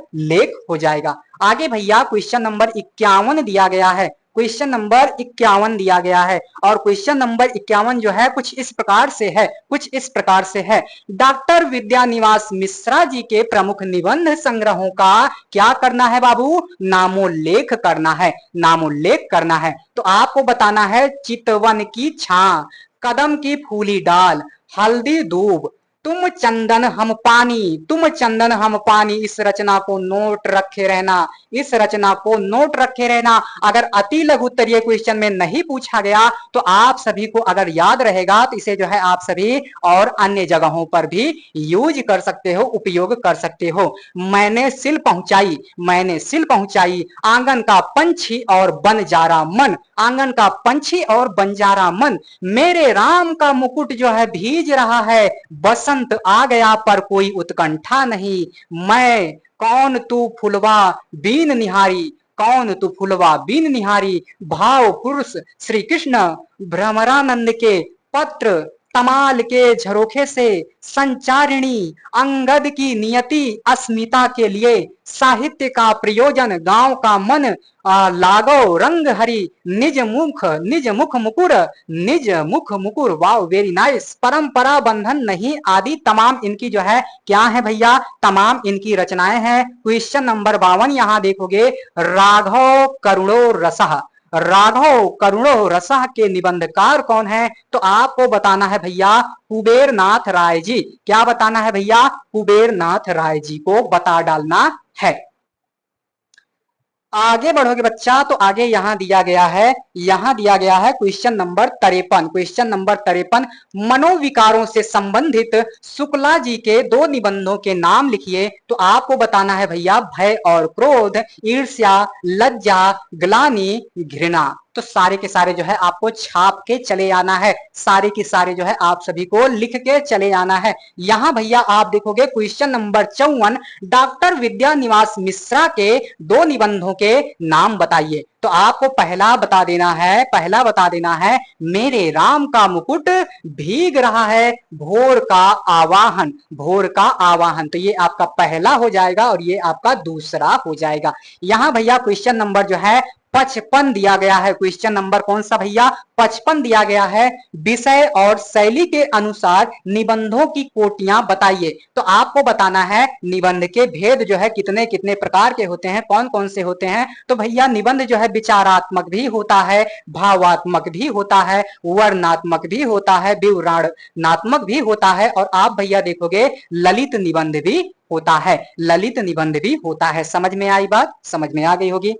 [SPEAKER 1] लेख हो जाएगा। आगे भैया क्वेश्चन नंबर 51 दिया गया है, क्वेश्चन नंबर 51 दिया गया है, और क्वेश्चन नंबर 51 जो है कुछ इस प्रकार से है, डॉक्टर विद्यानिवास मिश्रा जी के प्रमुख निबंध संग्रहों का क्या करना है बाबू, नामोल्लेख करना है। तो आपको बताना है चितवन की छां, कदम की फूली डाल, हल्दी दूब, तुम चंदन हम पानी, तुम चंदन हम पानी, इस रचना को नोट रखे रहना, इस रचना को नोट रखे रहना। अगर अति लघु उत्तरीय क्वेश्चन में नहीं पूछा गया तो आप सभी को अगर याद रहेगा तो इसे जो है आप सभी और अन्य जगहों पर भी यूज कर सकते हो, उपयोग कर सकते हो। मैंने सिल पहुंचाई, मैंने सिल पहुंचाई, आंगन का पंछी और बंजारा मन, आंगन का पंछी और बंजारा मन, मेरे राम का मुकुट जो है भीज रहा है, बसंत आ गया पर कोई उत्कंठा नहीं, मैं कौन तू फुलवा बीन निहारी, कौन तू फुलवा बीन निहारी, भाव पुरुष श्री कृष्ण भ्रमरानंद के पत्र तमाल के झरोखे से संचारिणी, अंगद की नियति अस्मिता के लिए, साहित्य का प्रयोजन गांव का मन, लागो रंग हरि निज मुख मुकुर, निज मुख मुकुर, वाओ वेरी नाइस। परंपरा बंधन नहीं आदि तमाम इनकी जो है क्या है भैया, तमाम इनकी रचनाएं हैं। क्वेश्चन नंबर 52 यहां देखोगे, राघव करुणो रसः, राघव करुणो रसः के निबंधकार कौन है, तो आपको बताना है भैया कुबेर नाथ राय जी। क्या बताना है भैया, कुबेर नाथ राय जी को बता डालना है। आगे बढ़ोगे बच्चा तो आगे यहां दिया गया है, यहां दिया गया है क्वेश्चन नंबर 53, क्वेश्चन नंबर 53, मनोविकारों से संबंधित शुक्ला जी के दो निबंधों के नाम लिखिए। तो आपको बताना है भैया भय और क्रोध, ईर्ष्या, लज्जा, ग्लानि, घृणा। तो सारे के सारे जो है आपको छाप के चले आना है, सारे के सारे जो है आप सभी को लिख के चले आना है। यहां भैया आप देखोगे क्वेश्चन नंबर 54, डॉक्टर विद्या निवास मिश्रा के दो निबंधों के नाम बताइए। तो आपको पहला बता देना है, पहला बता देना है, मेरे राम का मुकुट भीग रहा है, भोर का आवाहन, भोर का आवाहन। तो ये आपका पहला हो जाएगा और ये आपका दूसरा हो जाएगा। यहां भैया क्वेश्चन नंबर जो है 55 दिया गया है, क्वेश्चन नंबर कौन सा भैया, 55 दिया गया है, विषय और शैली के अनुसार निबंधों की कोटियां बताइए। तो आपको बताना है निबंध के भेद जो है कितने कितने प्रकार के होते हैं, कौन कौन से होते हैं। तो भैया निबंध जो है विचारात्मक भी होता है, भावात्मक भी होता है, वर्णात्मक भी होता है, विवरणात्मक भी होता है, और आप भैया देखोगे ललित निबंध भी होता है, ललित निबंध भी होता है। समझ में आई बात, समझ में आ गई होगी।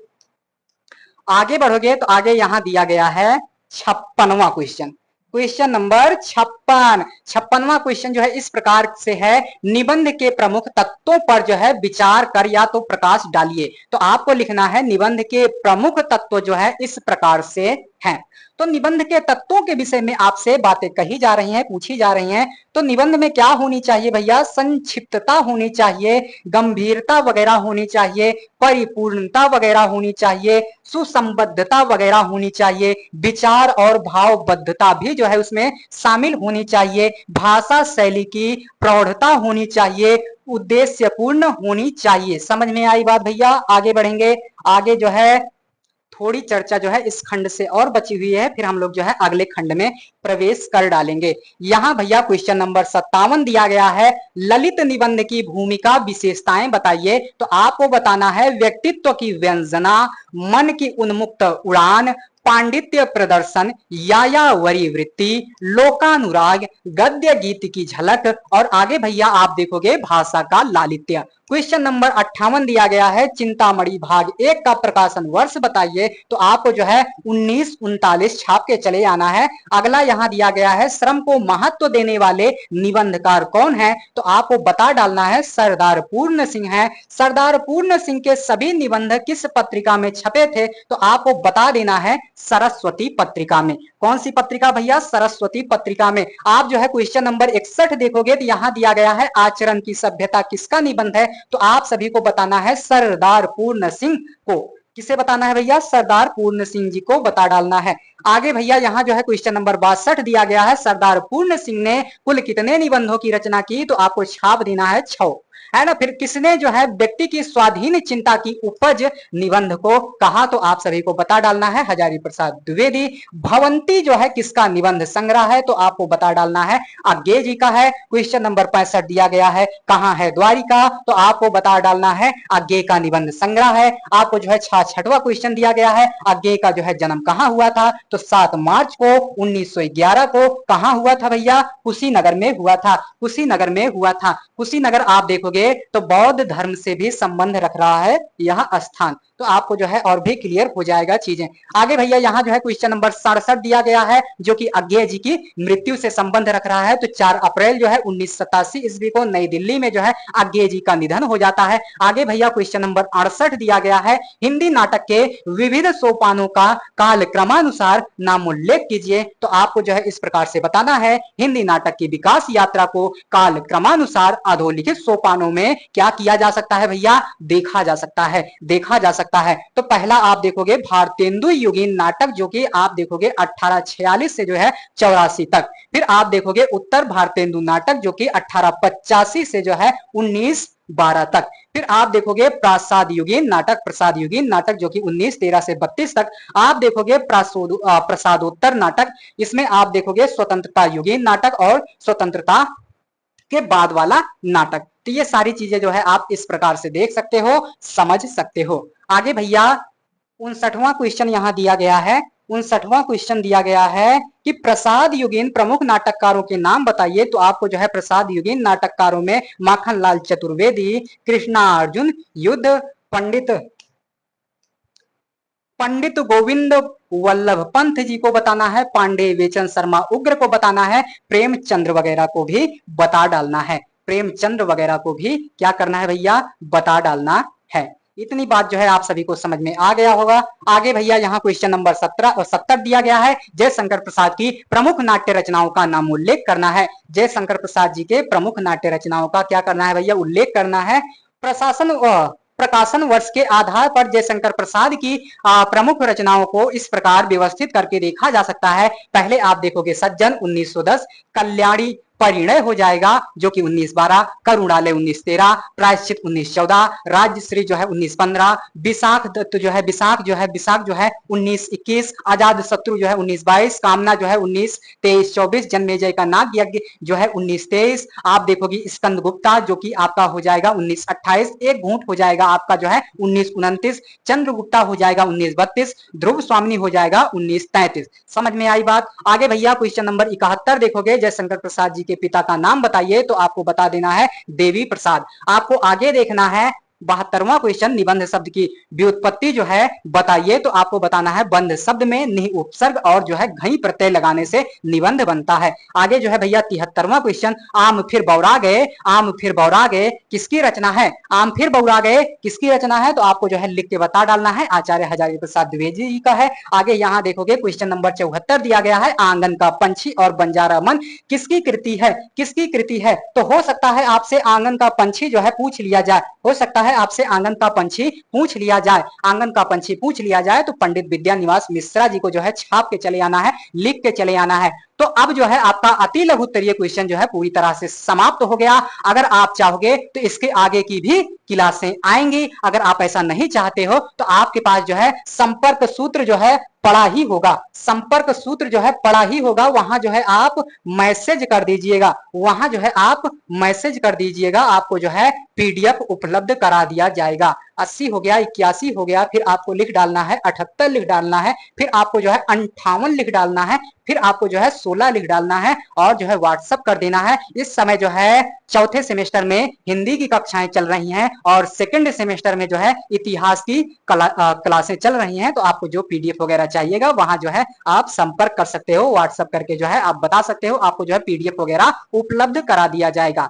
[SPEAKER 1] आगे बढ़ोगे तो आगे यहां दिया गया है 56वां क्वेश्चन, क्वेश्चन नंबर 56, 56वां क्वेश्चन जो है इस प्रकार से है, निबंध के प्रमुख तत्वों पर जो है विचार कर या तो प्रकाश डालिए। तो आपको लिखना है निबंध के प्रमुख तत्व जो है इस प्रकार से हैं। तो निबंध के तत्वों के विषय में आपसे बातें कही जा रही हैं, पूछी जा रही हैं। तो निबंध में क्या होनी चाहिए भैया, संक्षिप्तता होनी चाहिए, गंभीरता वगैरह होनी चाहिए, परिपूर्णता वगैरह होनी चाहिए, सुसंबद्धता वगैरह होनी चाहिए, विचार और भावबद्धता भी जो है उसमें शामिल होनी चाहिए, भाषा शैली की प्रौढ़ता होनी चाहिए, उद्देश्यपूर्ण होनी चाहिए। समझ में आई बात भैया। आगे बढ़ेंगे, आगे जो है थोड़ी चर्चा जो है इस खंड से और बची हुई है, फिर हम लोग जो है अगले खंड में प्रवेश कर डालेंगे। यहां भैया क्वेश्चन नंबर 57 दिया गया है, ललित निबंध की भूमिका विशेषताएं बताइए। तो आपको बताना है व्यक्तित्व की व्यंजना, मन की उन्मुक्त उड़ान, पांडित्य प्रदर्शन, यायावरी वृत्ति, लोकानुराग, गद्य गीत की झलक, और आगे भैया आप देखोगे भाषा का लालित्य। क्वेश्चन नंबर 58 दिया गया है, चिंतामणि भाग 1 का प्रकाशन वर्ष बताइए। तो आपको जो है 1939 छाप के चले आना है। अगला यहां दिया गया है, श्रम को महत्व देने वाले निबंधकार कौन है। तो आपको बता डालना है सरदार पूर्ण सिंह है। सरदार पूर्ण सिंह के सभी निबंध किस पत्रिका में छपे थे। तो आपको बता देना है सरस्वती पत्रिका में। कौन सी पत्रिका भैया, सरस्वती पत्रिका में। आप जो है क्वेश्चन नंबर 61 देखोगे तो यहां दिया गया है, आचरण की सभ्यता किसका निबंध है। तो आप सभी को बताना है सरदार पूर्ण सिंह को। किसे बताना है भैया, सरदार पूर्ण सिंह जी को बता डालना है। आगे भैया यहां जो है क्वेश्चन नंबर 62 दिया गया है, सरदार पूर्ण सिंह ने कुल कितने निबंधों की रचना की। तो आपको छाप देना है 6। है ना। फिर किसने जो है व्यक्ति की स्वाधीन चिंता की उपज निबंध को कहा, तो आप सभी को बता डालना है हजारी प्रसाद द्विवेदी। भवंती जो है किसका निबंध संग्रह है, तो आपको बता डालना है अज्ञे जी का है। क्वेश्चन नंबर 65 दिया गया है, कहां है द्वारिका, तो आपको बता डालना है अज्ञे का निबंध संग्रह है। आपको जो है 66वां क्वेश्चन दिया गया है, अज्ञे का जो है जन्म कहां हुआ था, तो 7 मार्च को 1911 को कहां हुआ था भैया, कुशीनगर में हुआ था, कुशीनगर में हुआ था। कुशीनगर आप देखोगे तो बौद्ध धर्म से भी संबंध रख रहा है यह स्थान, तो आपको जो है और भी क्लियर हो जाएगा चीजें। आगे भैया यहाँ जो है क्वेश्चन नंबर 67 दिया गया है, जो कि अज्ञे जी की मृत्यु से संबंध रख रहा है। तो 4 अप्रैल जो है 1987 ईस्वी को नई दिल्ली में जो है अज्ञे जी का निधन हो जाता है। आगे भैया क्वेश्चन नंबर 68 दिया गया है, हिंदी नाटक के विविध सोपानों का काल क्रमानुसार नाम उल्लेख कीजिए, तो आपको जो है इस प्रकार से बताना है हिंदी नाटक की विकास यात्रा को काल क्रमानुसार अधोलिखित सोपानों में क्या किया जा सकता है भैया, देखा जा सकता है, देखा जा सकता है। तो पहला आप देखोगे भारतेंदु युगीन नाटक, जो कि आप देखोगे 1846 से जो है 84 तक। फिर आप देखोगे उत्तर भारतेंदु नाटक, जो कि 1885 से जो है 1912 तक। फिर आप देखोगे प्रासाद युगीन नाटक, प्रसाद युगीन नाटक, जो कि 1913 से 32 तक। आप देखोगे प्रसादोत्तर नाटक, इसमें आप देखोगे स्वतंत्रता युगीन नाटक और स्वतंत्रता के बाद वाला नाटक। तो ये सारी चीजें जो है आप इस प्रकार से देख सकते हो, समझ सकते हो। आगे भैया 59वां क्वेश्चन यहां दिया गया है, 59वां क्वेश्चन दिया गया है कि प्रसाद युगीन प्रमुख नाटककारों के नाम बताइए, तो आपको जो है प्रसाद युगीन नाटककारों में माखनलाल चतुर्वेदी, कृष्णार्जुन युद्ध, पंडित गोविंद वल्लभ पंत जी को बताना है, पांडे वेचन शर्मा उग्र को बताना है, प्रेमचंद्र वगैरह को भी बता डालना है, प्रेमचंद्र वगैरह को भी क्या करना है भैया, बता डालना है। इतनी बात जो है आप सभी को समझ में आ गया होगा। आगे भैया यहाँ क्वेश्चन नंबर 70 दिया गया है, जयशंकर प्रसाद की प्रमुख नाट्य रचनाओं का नाम उल्लेख करना है। जयशंकर प्रसाद जी के प्रमुख नाट्य रचनाओं का क्या करना है भैया, उल्लेख करना है। प्रकाशन वर्ष के आधार पर जयशंकर प्रसाद की प्रमुख रचनाओं को इस प्रकार व्यवस्थित करके देखा जा सकता है। पहले आप देखोगे सज्जन 1910, कल्याणी परिणय हो जाएगा जो कि 1912, करुणालय 1913, प्रायश्चित 1914, राज्यश्री जो है 1915, विशाख दत्त जो है विशाख जो है 1921, आजाद शत्रु जो है 1922, कामना जो है 1923-24, जन्मेजय का नाग यज्ञ जो है 1923। आप देखोगे स्कंद गुप्ता जो कि आपका हो जाएगा 1928, एक घूंट हो जाएगा आपका जो है 1929, चंद्रगुप्ता हो जाएगा 1932, ध्रुव स्वामी हो जाएगा 1933। समझ में आई बात। आगे भैया क्वेश्चन नंबर 71 देखोगे, जयशंकर प्रसाद जी के पिता का नाम बताइए, तो आपको बता देना है देवी प्रसाद। आपको आगे देखना है 72वां क्वेश्चन, निबंध शब्द की व्युत्पत्ति जो है बताइए, तो आपको बताना है बंध शब्द में निह उपसर्ग और जो है घई प्रत्यय लगाने से निबंध बनता है। आगे जो है भैया 73वां क्वेश्चन, आम फिर बौरा गए, आम फिर बौरा गए किसकी रचना है, आम फिर बौरा गए किसकी रचना है, तो आपको जो है लिख के बता डालना है, आचार्य हजारी प्रसाद द्विवेदी जी का है। आगे यहाँ देखोगे क्वेश्चन नंबर 74 दिया गया है, आंगन का पंछी और बंजारा मन किसकी कृति है, किसकी कृति है, तो हो सकता है आपसे आंगन का पंछी जो है पूछ लिया जाए, हो सकता है आपसे आंगन का पंछी पूछ लिया जाए, आंगन का पंछी पूछ लिया जाए, तो पंडित विद्यानिवास मिश्रा जी को जो है छाप के चले आना है, लिख के चले आना है। तो अब जो है आपका अति लघु उत्तरीय क्वेश्चन जो है पूरी तरह से समाप्त हो गया। अगर आप चाहोगे तो इसके आगे की भी क्लासें आएंगी, अगर आप ऐसा नहीं चाहते हो तो आपके पास जो है संपर्क सूत्र जो है पड़ा ही होगा, संपर्क सूत्र जो है पड़ा ही होगा, वहां जो है आप मैसेज कर दीजिएगा, वहां जो है आप मैसेज कर दीजिएगा, आपको जो है पीडीएफ उपलब्ध करा दिया जाएगा। 80 हो गया, 81 हो गया, फिर आपको लिख डालना है 78 लिख डालना है, फिर आपको जो है 58 लिख डालना है, फिर आपको जो है 16 लिख डालना है और जो है व्हाट्सएप कर देना है। इस समय जो है चौथे सेमेस्टर में हिंदी की कक्षाएं चल रही हैं और सेकंड सेमेस्टर में जो है इतिहास की क्लासें चल रही हैं, तो आपको जो पीडीएफ वगैरह चाहिएगा वहां जो है आप संपर्क कर सकते हो, व्हाट्सएप करके जो है आप बता सकते हो, आपको जो है पीडीएफ वगैरह उपलब्ध करा दिया जाएगा।